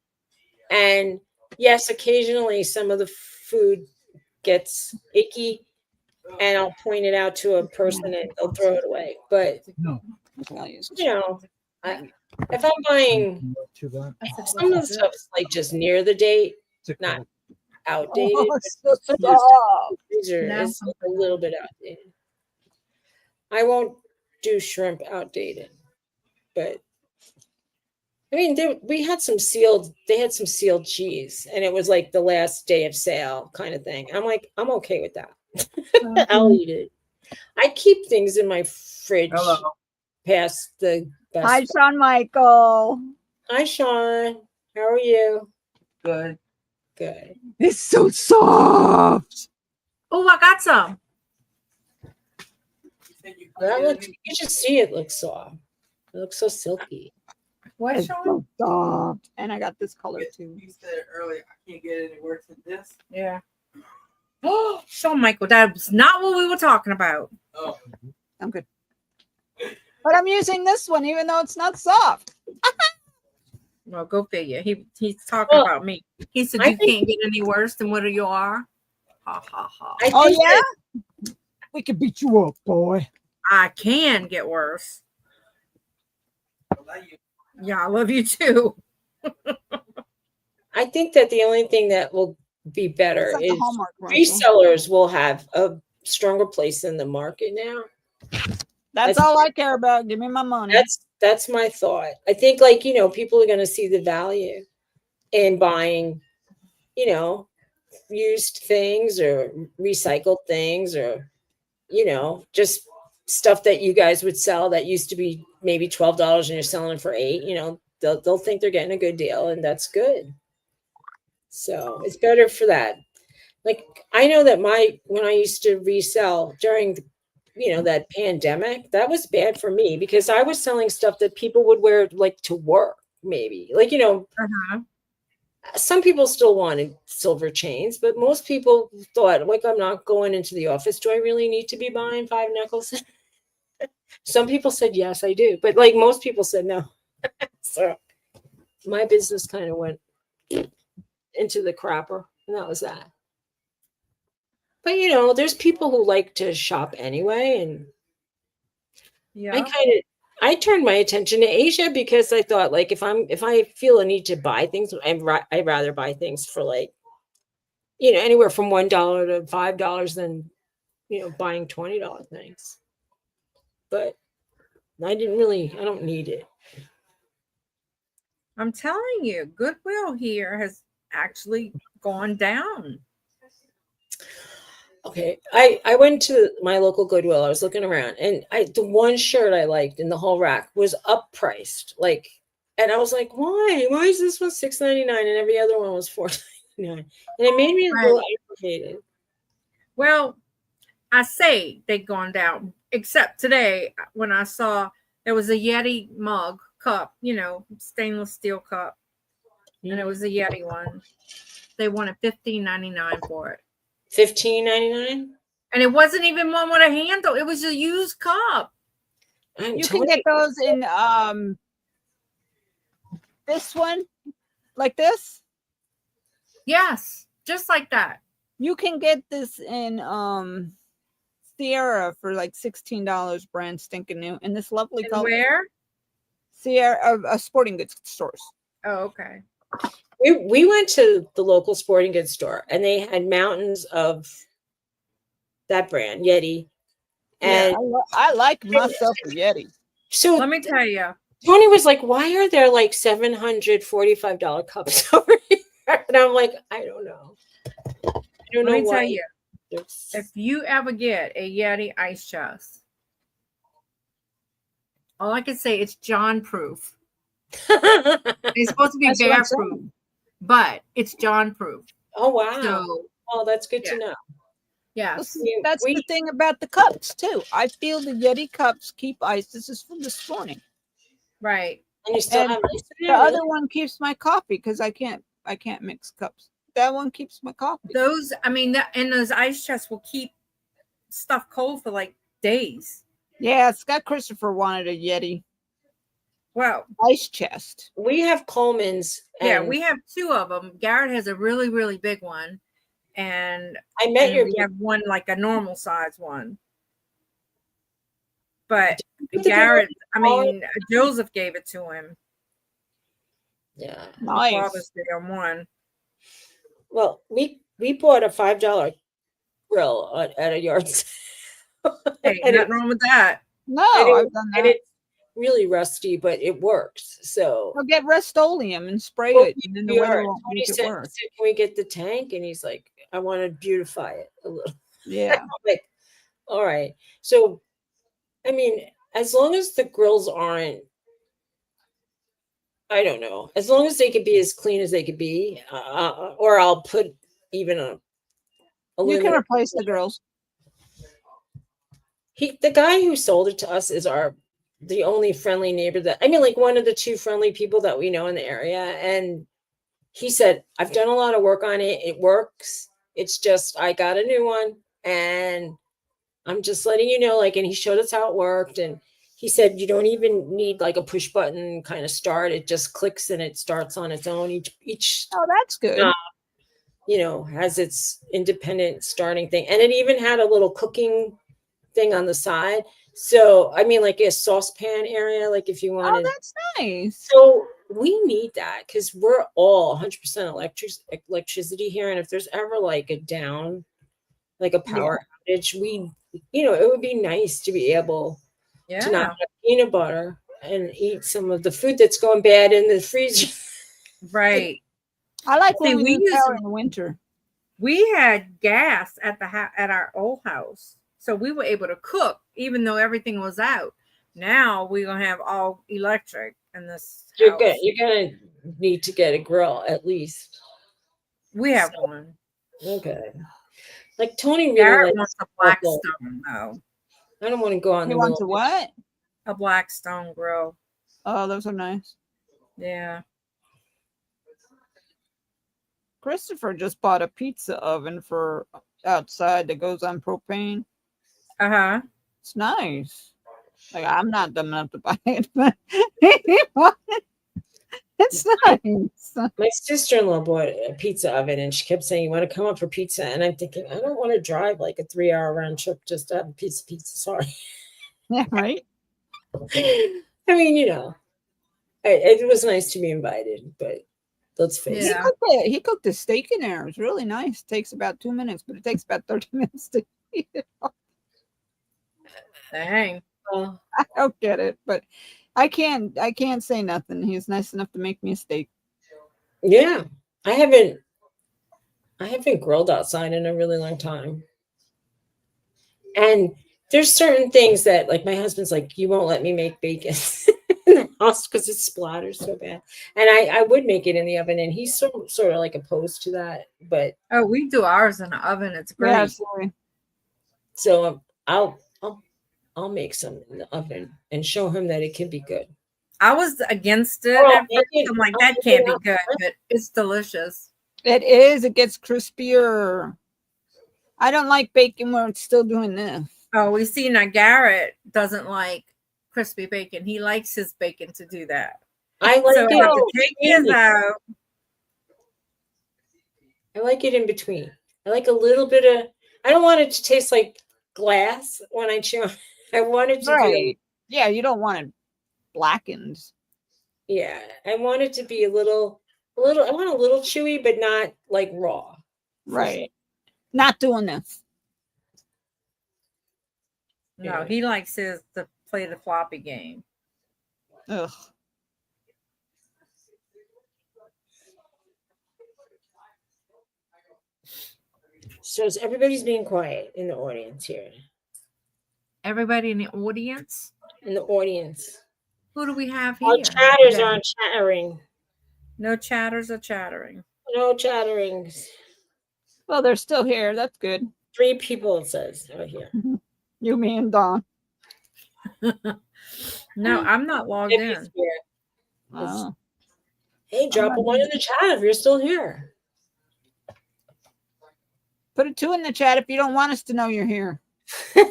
and yes, occasionally some of the food gets icky, and I'll point it out to a person and they'll throw it away. But Values. you know, if I'm buying some of the stuff is like just near the date, not outdated. Oh, But so some of the stuff soft. in the freezer Now is a little bit outdated. I won't do shrimp outdated, but I mean, we had some sealed. They had some sealed cheese, and it was like the last day of sale kind of thing. I'm like, I'm okay with that. I'll eat it. I keep things in my fridge past the best. Hi, Shawn Michael. Hi, Sean. How are you? Good. Good. It's so soft. Oh, I got some. That looks. You should see it. Looks soft. It looks so silky. What, It's Sean? so soft. And I got this color too. You said earlier, I can't get any worse than this. Yeah. Oh, Shawn Michael, that was not what we were talking about. Oh, I'm good. But I'm using this one even though it's not soft. Well, go figure. He's talking Well, about me. He said I you think- can't get any worse than what you are. Ha ha ha. I Oh, think yeah? that- We can beat you up, boy. I can get worse. I like you. Yeah, I love you too. I think that the only thing that will be better It's like a is Hallmark commercial. resellers will have a stronger place in the market now. That's all I care about. Give me my money. That's my thought. I think like, people are going to see the value in buying, used things or recycled things or, just stuff that you guys would sell that used to be maybe $12 and you're selling it for $8, they'll think they're getting a good deal and that's good. So it's better for that. Like I know that when I used to resell during that pandemic, that was bad for me because I was selling stuff that people would wear like to work, maybe. Like, Uh-huh. some people still wanted silver chains, but most people thought, like, I'm not going into the office. Do I really need to be buying 5 necklaces? Some people said, yes, I do. But like most people said no. So my business kind of went into the crapper, and that was that. But there's people who like to shop anyway, and Yeah. I turned my attention to Asia because I thought like if I feel a need to buy things, I'd rather buy things for like anywhere from $1 to $5 than buying $20 things. But I don't need it. I'm telling you, Goodwill here has actually gone down. Okay, I went to my local Goodwill. I was looking around, and the one shirt I liked in the whole rack was up priced. Like, and I was like, why? Why is this one $6.99 and every other one was $4.99? And it made me a little aggravated. Well, I say they've gone down, except today when I saw there was a Yeti mug cup, stainless steel cup, and it was a Yeti one. They wanted $15.99 for it. $15.99. And it wasn't even one with a handle. It was a used cup. You can get those in this one, like this. Yes, just like that. You can get this in Sierra for like $16, brand stinking new, in this lovely And color. where? Sierra, sporting goods stores. Oh, okay. We went to the local sporting goods store, and they had mountains of that brand, Yeti. And Yeah, I like myself a Yeti. so Let me tell you. Tony was like, why are there like $745 cups over here? And I'm like, I don't know. I don't know Let me why. tell you. If you ever get a Yeti ice chest, all I can say it's John proof. It's supposed to be That's what I'm bear proof, but it's John proof. Oh, wow. So Oh, that's good yeah. to know. Yes. Listen, that's the thing about the cups too. I feel the Yeti cups keep ice. This is from this morning. Right. And you still And have ice in the there, other really? one keeps my coffee because I can't mix cups. That one keeps my coffee. Those, I mean, and those ice chests will keep stuff cold for like days. Yeah, Scott Christopher wanted a Yeti Well, ice chest. We have Coleman's. yeah, And we have 2 of them. Garrett has a really, really big one, and I met your we have one like a normal size one. But Garrett, I mean, Joseph gave it to him. Yeah. Nice. Father's Day on one. Well, we bought a $5 grill at a yard sale. Hey, And nothing wrong with that. No, and I've done and that. it's really rusty, but it works. So I'll get Rust-Oleum and spray well, it, and then the we weather are. won't Tony make it said, work. "Can we get the tank?" And he's like, "I want to beautify it a little." Yeah. I'm like, all right. So, I mean, as long as the grills aren't, I don't know, as long as they could be as clean as they could be, or I'll put even a You can aluminum. replace the grills. The guy who sold it to us is the only friendly neighbor that, I mean, like one of the 2 friendly people that we know in the area. And he said, I've done a lot of work on it. It works. It's just, I got a new one and I'm just letting you know, like, and he showed us how it worked. And he said, you don't even need like a push button kind of start. It just clicks and it starts on its own. Each Oh, that's good. has its independent starting thing. And it even had a little cooking thing on the side. So, I mean, like a saucepan area, like if you Oh, wanted. that's nice. So we need that because we're all 100% electricity here. And if there's ever like a down, like a power outage, it would be nice to be able to not Yeah. have peanut butter and eat some of the food that's going bad in the freezer. Right. I like See, when we we use use- power in the winter. We had gas at at our old house, so we were able to cook even though everything was out. Now we're gonna have all electric in this house. You're gonna need to get a grill at least. We have one. Okay. Like Tony really Garrett likes wants a purple. Blackstone though. I don't want to go out in You the want middle. to what? A Blackstone grill. Oh, those are nice. Yeah. Christopher just bought a pizza oven for outside that goes on propane. Uh-huh. It's nice. Like, I'm not dumb enough to buy it, but it's nice. My sister-in-law bought a pizza oven and she kept saying, you want to come up for pizza? And I'm thinking, I don't want to drive like a 3-hour round trip just to have a piece of pizza. Sorry. Yeah, right? I mean, it was nice to be invited, but let's face it. Yeah. He cooked the steak in there. It was really nice. It takes about 2 minutes, but it takes about 30 minutes to eat it. Dang. Well, I don't get it, but I can't say nothing. He's nice enough to make me a steak. yeah, I haven't grilled outside in a really long time. And there's certain things that, like, my husband's like, you won't let me make bacon in the house because it splatters so bad. And I would make it in the oven, and he's sort of like opposed to that. But Oh, we do ours in the oven. It's great. Yeah, sorry. so I'll make some in the oven and show him that it can be good. I was against it Oh, at first. I'm like, that can't be good, but it's delicious. It is. It gets crispier. I don't like bacon where it's still doing this. Oh, we see now Garrett doesn't like crispy bacon. He likes his bacon to do that. I like So I have to it. take his out. I like it in between. I like a little bit of. I don't want it to taste like glass when I chew. I want it to Right. Yeah, you don't want it blackened. Yeah, I want it to be a little. I want a little chewy, but not like raw. Right. Not doing this. No, he likes to play the floppy game. Ugh. So everybody's being quiet in the audience here. Everybody in the audience? In the audience. Who do we have here? Our chatters today? aren't chattering. No chatters or chattering. No chatterings. Well, they're still here. That's good. 3 people, it says right here. You, me, and Dawn. No, I'm not logged Tiffany's in. here. Oh. Hey, drop a not 1 in the chat if you're still here. Put a 2 in the chat if you don't want us to know you're here. Put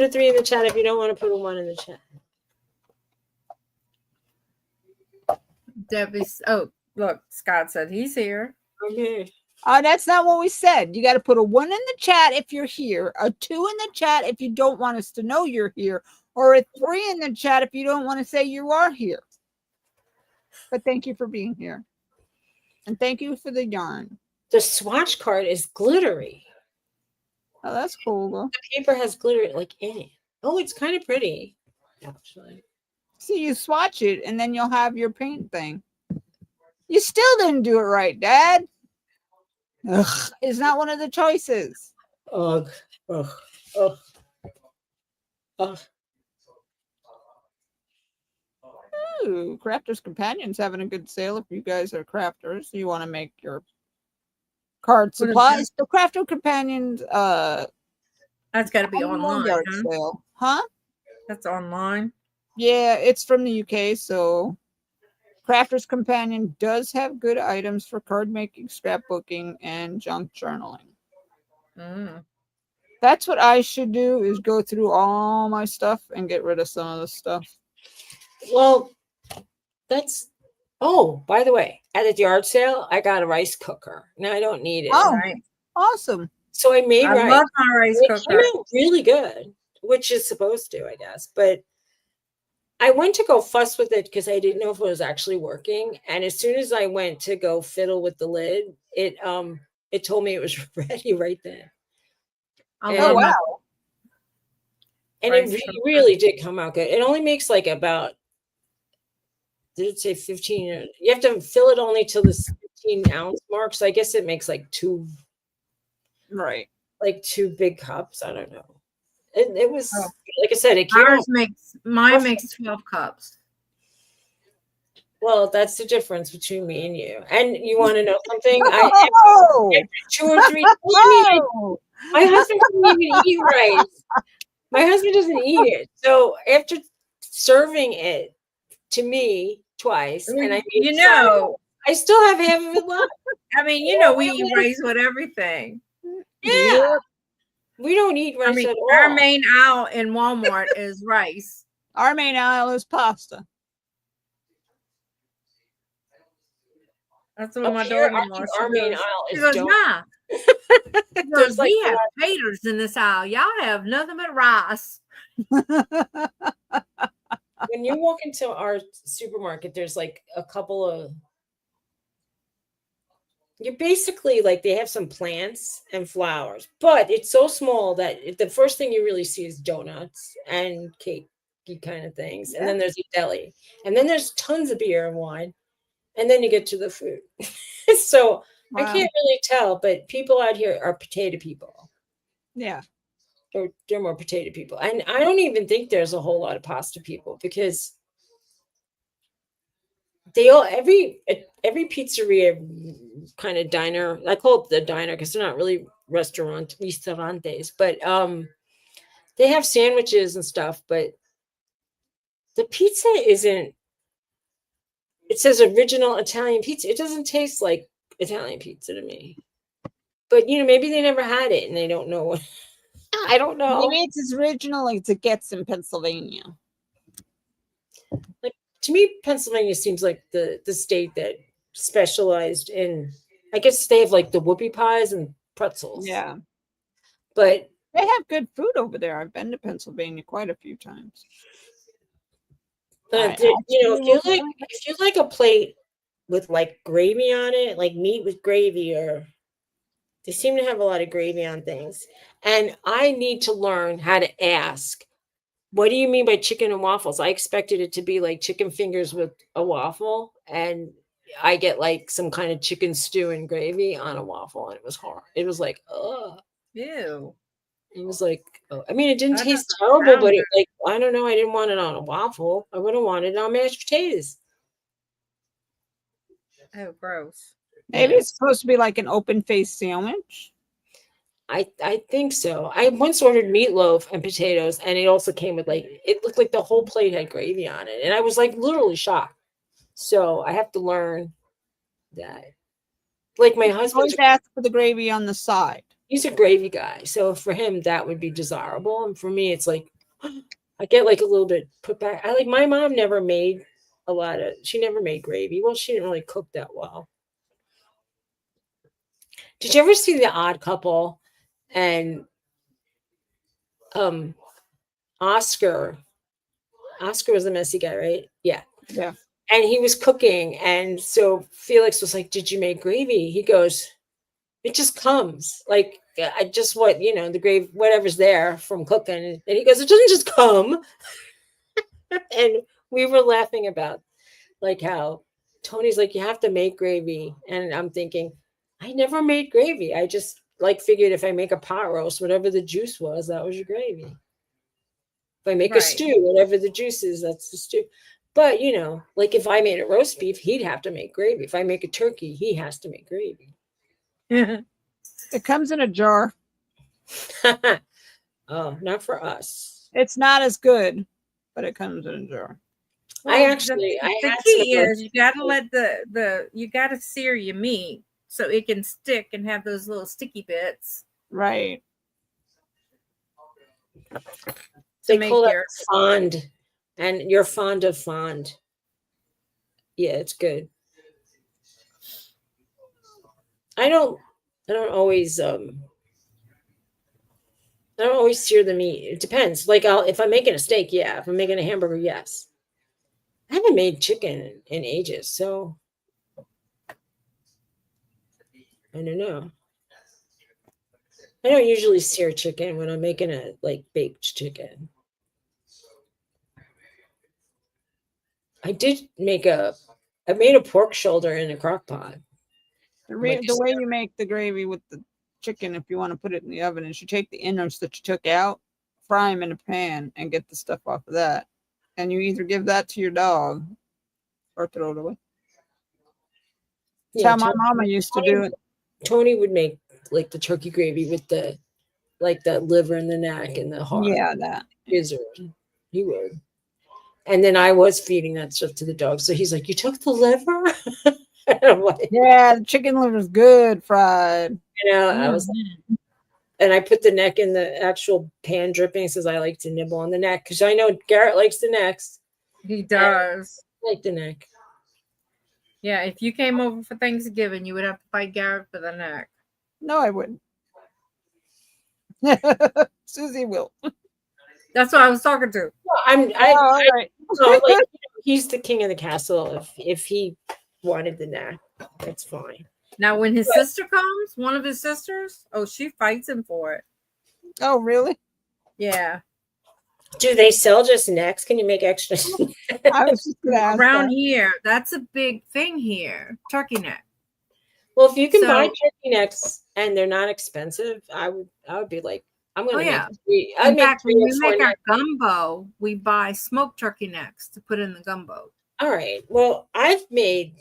a 3 in the chat if you don't want to put a 1 in the chat. Debbie's. Oh, look, Scott said he's here. Okay. That's not what we said. You got to put a 1 in the chat if you're here, a 2 in the chat if you don't want us to know you're here, or a 3 in the chat if you don't want to say you are here. But thank you for being here. And thank you for the yarn. The swatch card is glittery. Oh, that's cool. Though. The paper has glitter like in it. Oh, it's kind of pretty, actually. See, you swatch it, and then you'll have your paint thing. You still didn't do it right, Dad. Ugh, it's not one of the choices. Ugh. Ugh. Ugh. Ugh. Ooh, Crafters Companion's having a good sale. If you guys are crafters, you want to make your card What is supplies. The Crafter Companions That's got to be annual online, yard huh? sale. Huh? That's online. Yeah, it's from the UK, so Crafter's Companion does have good items for card making, scrapbooking, and junk journaling. Mm. That's what I should do, is go through all my stuff and get rid of some of the stuff. Well, that's. Oh, by the way, at the yard sale, I got a rice cooker. Now I don't need it. Oh, Right. awesome. So I made I rice. love my rice It came cooker. out really good, which is supposed to, I guess. But I went to go fuss with it because I didn't know if it was actually working. And as soon as I went to go fiddle with the lid, it told me it was ready right then. I Oh, love my wow. And rice it cooker. really did come out good. It only makes like about, did it say 15? You have to fill it only till the 15-ounce mark. So I guess it makes like two Right. big cups. I don't know. It was, Oh. like I said, it came out. Mine makes 12 cups. Well, that's the difference between me and you. And you want to know something? Oh! After 2 or 3 Oh! my husband doesn't even eat rice. My husband doesn't eat it. So after serving it to me twice, and I made You 5, know, I still have half of it left. I mean, you know, we eat rice with everything. Yeah. We don't eat rice I mean, at all. our main aisle in Walmart is rice. Our main aisle is pasta. That's what Up my here, daughter-in-law our main aisle She is goes, donuts. nah. She There's goes, like we have taters in this aisle. Y'all have nothing but rice. when you walk into our supermarket, there's like a couple of. You're basically like they have some plants and flowers, but it's so small that the first thing you really see is donuts and cake kind of things. And then there's a deli, and then there's tons of beer and wine, and then you get to the food. So I Wow. can't really tell, but people out here are potato people. Yeah. They're more potato people. And I don't even think there's a whole lot of pasta people because they all every pizzeria kind of diner, I call it the diner because they're not really restaurantes, but they have sandwiches and stuff, but the pizza isn't, it says original Italian pizza. It doesn't taste like Italian pizza to me. But maybe they never had it and they don't know what. I don't know. Maybe it's as original as it gets in Pennsylvania. Like, to me, Pennsylvania seems like the state that specialized in, I guess they have like the whoopie pies and pretzels. Yeah. But they have good food over there. I've been to Pennsylvania quite a few times. if you like a plate with like gravy on it, like meat with gravy, or they seem to have a lot of gravy on things. And I need to learn how to ask, what do you mean by chicken and waffles? I expected it to be like chicken fingers with a waffle, and I get like some kind of chicken stew and gravy on a waffle, and it was hard. It was like, ugh. Ew. It was like, I mean, it didn't That taste doesn't terrible, sound but good. it, like, I don't know. I didn't want it on a waffle. I would have wanted it on mashed potatoes. Oh, gross. Maybe Yeah. it's supposed to be like an open faced sandwich. I think so. I once ordered meatloaf and potatoes, and it also came with like it looked like the whole plate had gravy on it, and I was like literally shocked. So I have to learn that. Like my husband's Always ask for the gravy on the side. he's a gravy guy, so for him that would be desirable, and for me it's like I get like a little bit put back. I like my mom never made a lot of. She never made gravy. Well, she didn't really cook that well. Did you ever see The Odd Couple? And um Oscar Oscar was the messy guy, right? Yeah. Yeah. And he was cooking. And so Felix was like, "Did you make gravy?" He goes, "It just comes. Like, I just what, the gravy, whatever's there from cooking." And he goes, "It doesn't just come." And we were laughing about like how Tony's like, "You have to make gravy." And I'm thinking, I never made gravy. I just like figured if I make a pot roast, whatever the juice was, that was your gravy. If I make a Right. stew, whatever the juice is, that's the stew. But like if I made a roast beef, he'd have to make gravy. If I make a turkey, he has to make gravy. It comes in a jar. Oh, not for us. It's not as good, but it comes in a jar. I Well, actually, I the had key some, is you got to let you got to sear your meat so it can stick and have those little sticky bits. Right. they make call that your- fond, and you're fond of fond. Yeah, it's good. I don't always I don't always sear the meat. It depends. Like if I'm making a steak, yeah. If I'm making a hamburger, yes. I haven't made chicken in ages, so I don't know. I don't usually sear chicken when I'm making a like baked chicken. I made a pork shoulder in a crock pot. The Like way you make the gravy with the chicken, if you want to put it in the oven, is you take the innards that you took out, fry them in a pan, and get the stuff off of that. And you either give that to your dog or throw it away. That's yeah, how my mama used to do it. Tony would make like the turkey gravy with the liver and the neck and the heart. Yeah, that. Gizzard. He would. And then I was feeding that stuff to the dog. So he's like, "You took the liver?" And I'm like, Yeah, the chicken liver's good fried. I was like, and I put the neck in the actual pan dripping. Says I like to nibble on the neck because I know Garrett likes the necks. He does. I like the neck. Yeah, if you came over for Thanksgiving, you would have to fight Garrett for the neck. No, I wouldn't. Suzy will. That's what I was talking to. I'm All right. no, like he's the king of the castle. If he wanted the neck, that's fine. Now, when his sister comes, one of his sisters, she fights him for it. Oh, really? Yeah. Do they sell just necks? Can you make extra? I was just gonna ask Around that. here, that's a big thing here. Turkey neck. Well, if you can buy So- turkey necks and they're not expensive, I would be like, I'm gonna yeah. make three. In fact, when we make our gumbo, we buy smoked turkey necks to put in the gumbo. All right. Well, I've made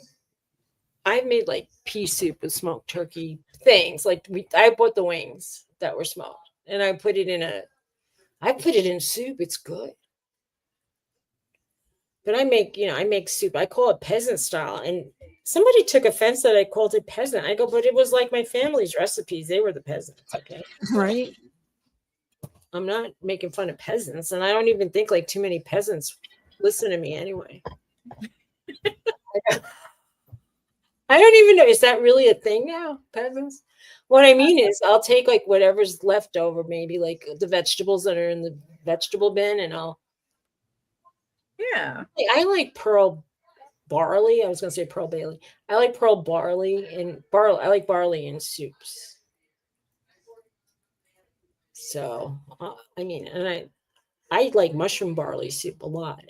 like pea soup with smoked turkey things. Like I bought the wings that were smoked, and I put it in soup. It's good. But I make soup. I call it peasant style, and somebody took offense that I called it peasant. I go, but it was like my family's recipes. They were the peasants. Okay. Right. I'm not making fun of peasants, and I don't even think like too many peasants listen to me anyway. I don't even know. Is that really a thing now, peasants? What I mean is, I'll take like whatever's left over, maybe like the vegetables that are in the vegetable bin, and Yeah. I like pearl barley. I was going to say pearl Bailey. I like pearl barley and barley. I like barley in soups. So, I mean, and I like mushroom barley soup a lot.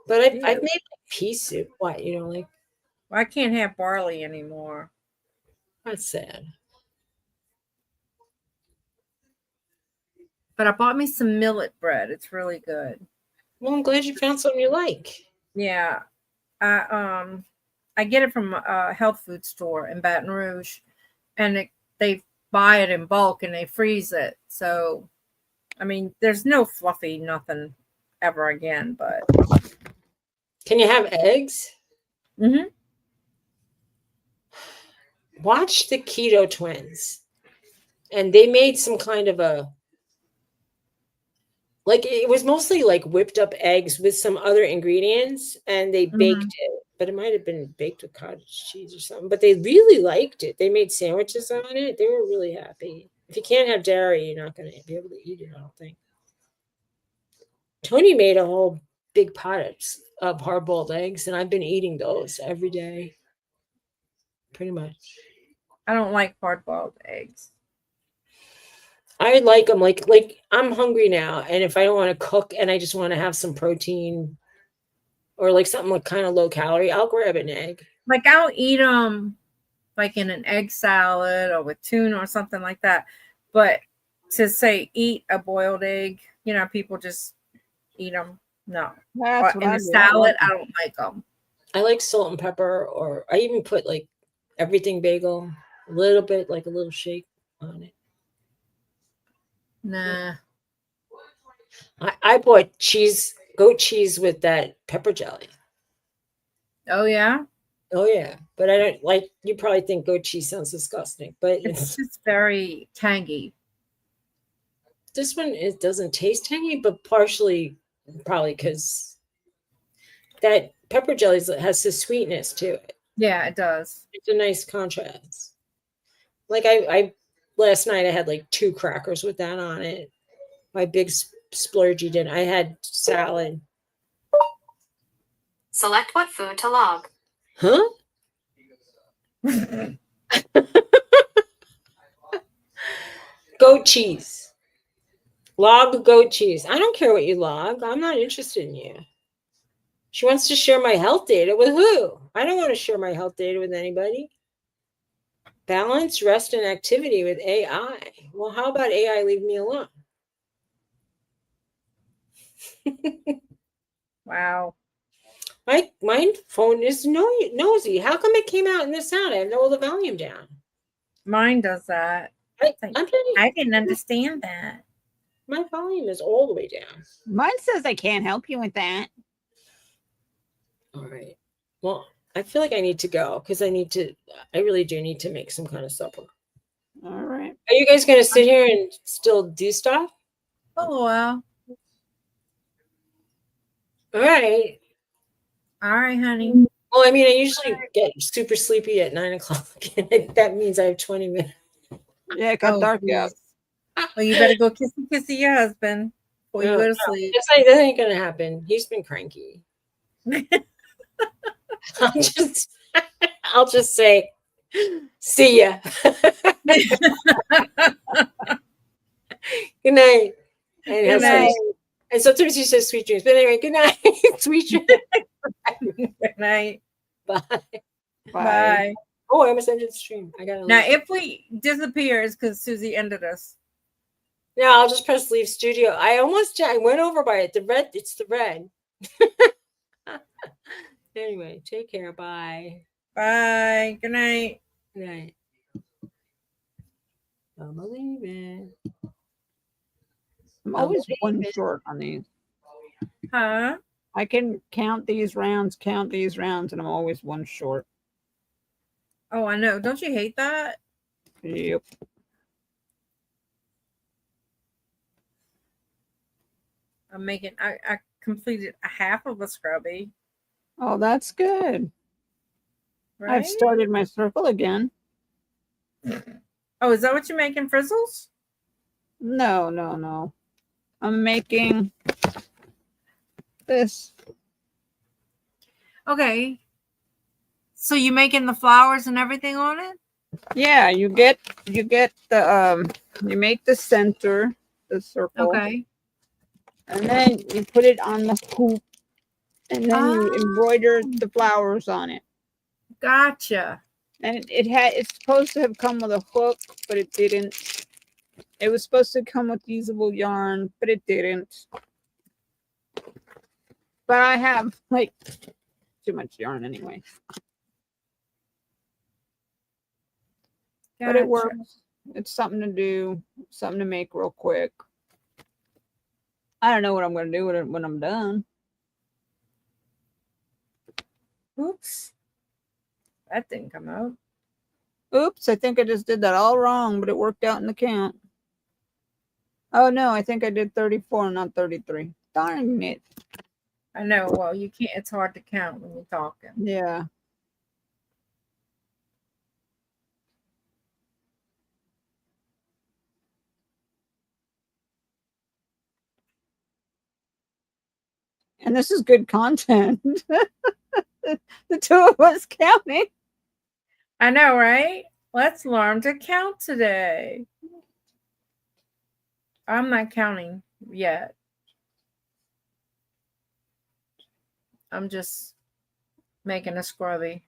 But I've made like pea soup. What, like Well, I can't have barley anymore. that's sad. But I bought me some millet bread. It's really good. Well, I'm glad you found something you like. Yeah. I I get it from a health food store in Baton Rouge, and they buy it in bulk and they freeze it. So, I mean, there's no fluffy nothing ever again. But Can you have eggs? mm-hmm. Watch the Keto Twins, and they made some kind of a like it was mostly like whipped up eggs with some other ingredients, and they baked it. But it might have been baked with cottage cheese or something. But they really liked it. They made sandwiches on it. They were really happy. If you can't have dairy, you're not going to be able to eat it, I don't think. Tony made a whole big pot of hard-boiled eggs, and I've been eating those every day, pretty much. I don't like hard-boiled eggs. I like them like I'm hungry now, and if I don't want to cook and I just want to have some protein or like something like kind of low calorie, I'll grab an egg. Like I'll eat them like in an egg salad or with tuna or something like that. But to say eat a boiled egg, you know, people just eat them. No. That's Or what in I a do. salad, I don't like them. I like salt and pepper, or I even put like everything bagel, a little bit, like a little shake on it. Nah. I bought goat cheese with that pepper jelly. Oh yeah. Oh yeah, but I don't like. You probably think goat cheese sounds disgusting, but It's just very tangy. this one it doesn't taste tangy, but partially probably because that pepper jelly has the sweetness to it. Yeah, it does. It's a nice contrast. Like I last night I had like 2 crackers with that on it. My big splurgy dinner. I had salad. Select what food to log. Huh? Goat cheese. Log goat cheese. I don't care what you log. I'm not interested in you. She wants to share my health data with who? I don't want to share my health data with anybody. Balance, rest, and activity with AI. Well, how about AI leave me alone? Wow. My phone is nosy. How come it came out in the sound? I have no other volume down. Mine does that. I didn't understand that. My volume is all the way down. Mine says I can't help you with that. All right. Well, I feel like I need to go because I really do need to make some kind of supper. All right. Are you guys going to sit here and still do stuff? Oh well. All right. All right, honey. Well, I mean, I usually get super sleepy at 9 o'clock, and that means I have 20 minutes. Yeah, it got dark out. Well, you better go kissy your husband before you go to sleep. That ain't going to happen. He's been cranky. I'll just say, see ya. Good night. And Good night. And sometimes he says sweet dreams. But anyway, good night. Sweet dreams. Good night. Bye. Bye. Oh, I almost ended the stream. I gotta Now, leave. if we disappear, it's because Suzy ended us. Yeah, I'll just press leave studio. I went over by it. It's the red. Anyway, take care. Bye. Bye. Good night. Good night. I'm leaving. I'm always one short on these. Huh? I can count these rounds, and I'm always one short. Oh, I know. Don't you hate that? Yep. I completed a half of a scrubby. Oh, that's good. Right? I've started my circle again. Oh, is that what you're making, Frizzles? No. I'm making this. Okay. So you making the flowers and everything on it? Yeah, you get the you make the center, the circle. Okay. And then you put it on the hoop, and then you embroider the flowers on it. Gotcha. And it's supposed to have come with a hook, but it didn't. It was supposed to come with usable yarn, but it didn't. But I have like too much yarn anyway. But it Gotcha. works. It's something to do, something to make real quick. I don't know what I'm going to do with it when I'm done. Oops. That didn't come out. Oops, I think I just did that all wrong, but it worked out in the count. Oh no, I think I did 34, not 33. Darn it. I know. Well, you can't. It's hard to count when you're talking. Yeah. And this is good content. The two of us counting. I know, right? Let's learn to count today. I'm not counting yet. I'm just making a scrubby.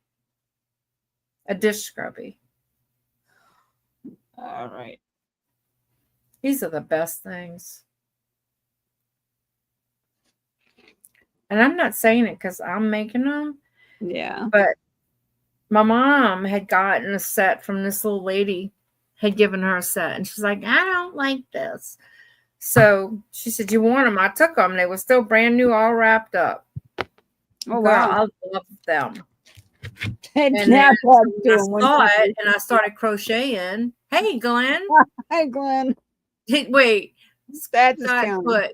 A dish scrubby. All right. These are the best things. And I'm not saying it because I'm making them, Yeah. but my mom had gotten a set from this little lady, had given her a set, and she's like, I don't like this. So she said, you want them? I took them. They were still brand new, all wrapped up. Oh, Girl, wow. I love them. And And now then I'm I doing saw one. it and I started crocheting. Hey, Glenn. Hi, Glenn. Wait. That's just Scott counting. put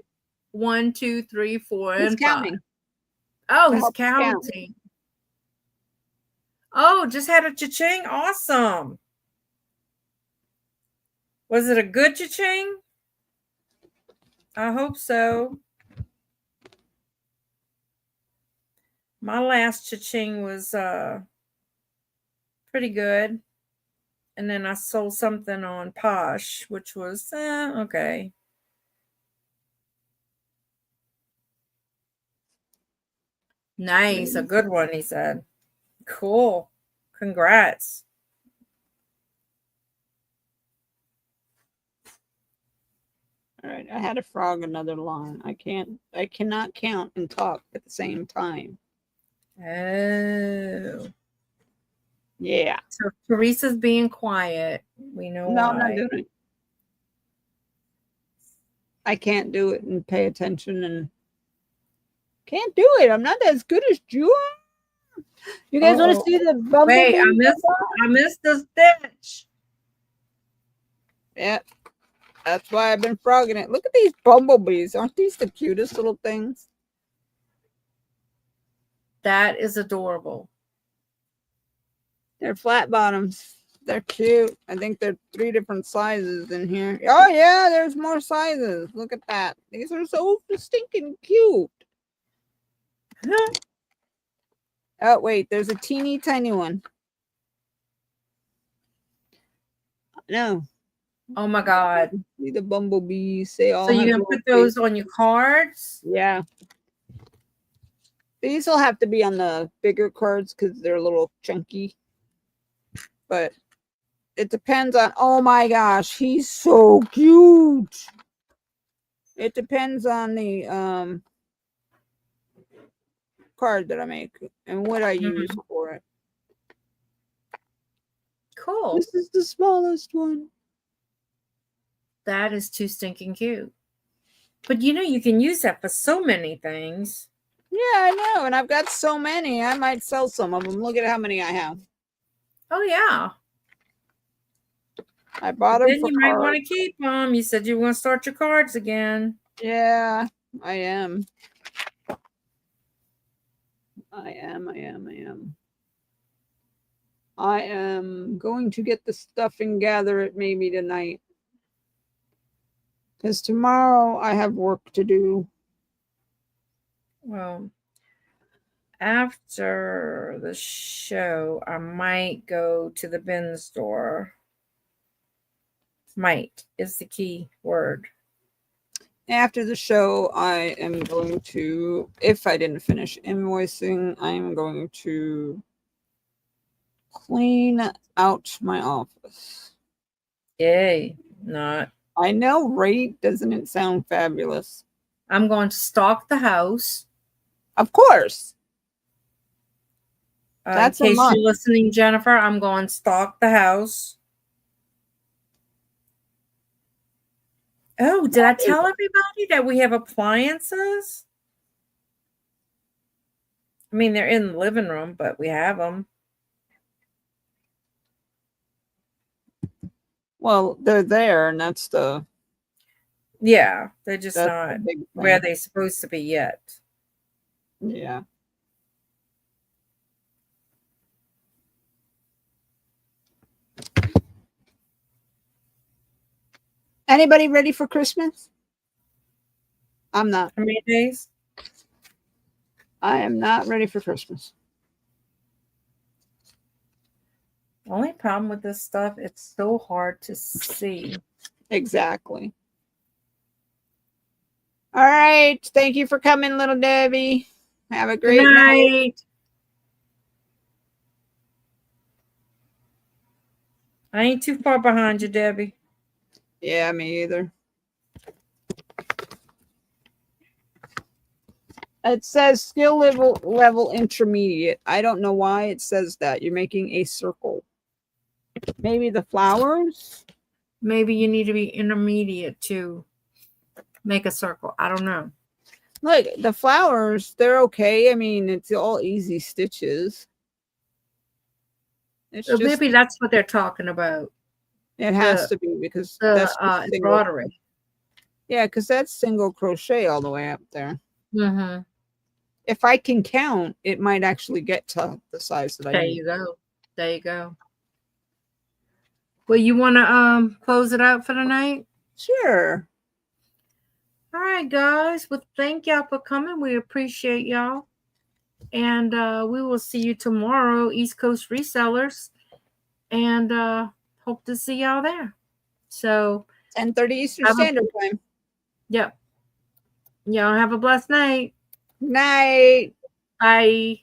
1, 2, 3, 4, He's and 5. counting. Oh, To he's help you count. counting. Oh, just had a cha-ching. Awesome. Was it a good cha-ching? I hope so. My last cha-ching was pretty good. And then I sold something on Posh, which was okay. Nice, a good one, he said. Cool. Congrats. All right, I had to frog another line. I cannot count and talk at the same time. Oh. Yeah. So Theresa's being quiet. We know No, why. I'm not doing it. I can't do it and pay attention and can't do it. I'm not as good as you are. You guys want to see the bumblebee? Wait, I missed the stitch. Yeah. That's why I've been frogging it. Look at these bumblebees. Aren't these the cutest little things? That is adorable. They're flat bottoms. They're cute. I think they're 3 different sizes in here. Oh, yeah, there's more sizes. Look at that. These are so stinking cute. Oh, wait, there's a teeny tiny one. No. Oh my God. See the bumblebees. They all So you have can little put those on your cards? Yeah. These will have to be on the bigger cards because they're a little chunky. But it depends on, oh my gosh, he's so cute. It depends on the card that I make and what I use for it. Cool. This is the smallest one. That is too stinking cute. But you know, you can use that for so many things. Yeah, I know. And I've got so many. I might sell some of them. Look at how many I have. Oh, yeah. I bought them Then for you might want to cards. keep them. You said you were going to start your cards again. Yeah, I am. I am going to get the stuff and gather it maybe tonight. Because tomorrow I have work to do. Well, after the show, I might go to the bin store. Might is the key word. After the show, I am going to, if I didn't finish invoicing, I am going to clean out my office. Yay. Not. I know, right? Doesn't it sound fabulous? I'm going to stock the house. Of course. In That's a case must. you're listening, Jennifer, I'm going to stock the house. Oh, did I tell everybody that we have appliances? I mean, they're in the living room, but we have them. Well, they're there, and that's the Yeah, they're just that's not the big where thing. they're supposed to be yet. Yeah. Anybody ready for Christmas? I'm not. How many days? I am not ready for Christmas. The only problem with this stuff, it's so hard to see. Exactly. All right. Thank you for coming, little Debbie. Have a Good great night. night. I ain't too far behind you, Debbie. Yeah, me either. It says skill level intermediate. I don't know why it says that. You're making a circle. Maybe the flowers? Maybe you need to be intermediate to make a circle. I don't know. Look, the flowers, they're okay. I mean, it's all easy stitches. It's So just, maybe that's what they're talking about. it has to be because The that's just single. embroidery. Yeah, because that's single crochet all the way up there. Mm-hmm. If I can count, it might actually get to the size that I There need. you go. There you go. Well, you want to close it out for the night? Sure. All right, guys. Well, thank y'all for coming. We appreciate y'all. And we will see you tomorrow, East Coast Resellers. And hope to see y'all there. So 10:30 Eastern Standard Time. Yep. Y'all have a blessed night. Night. Bye.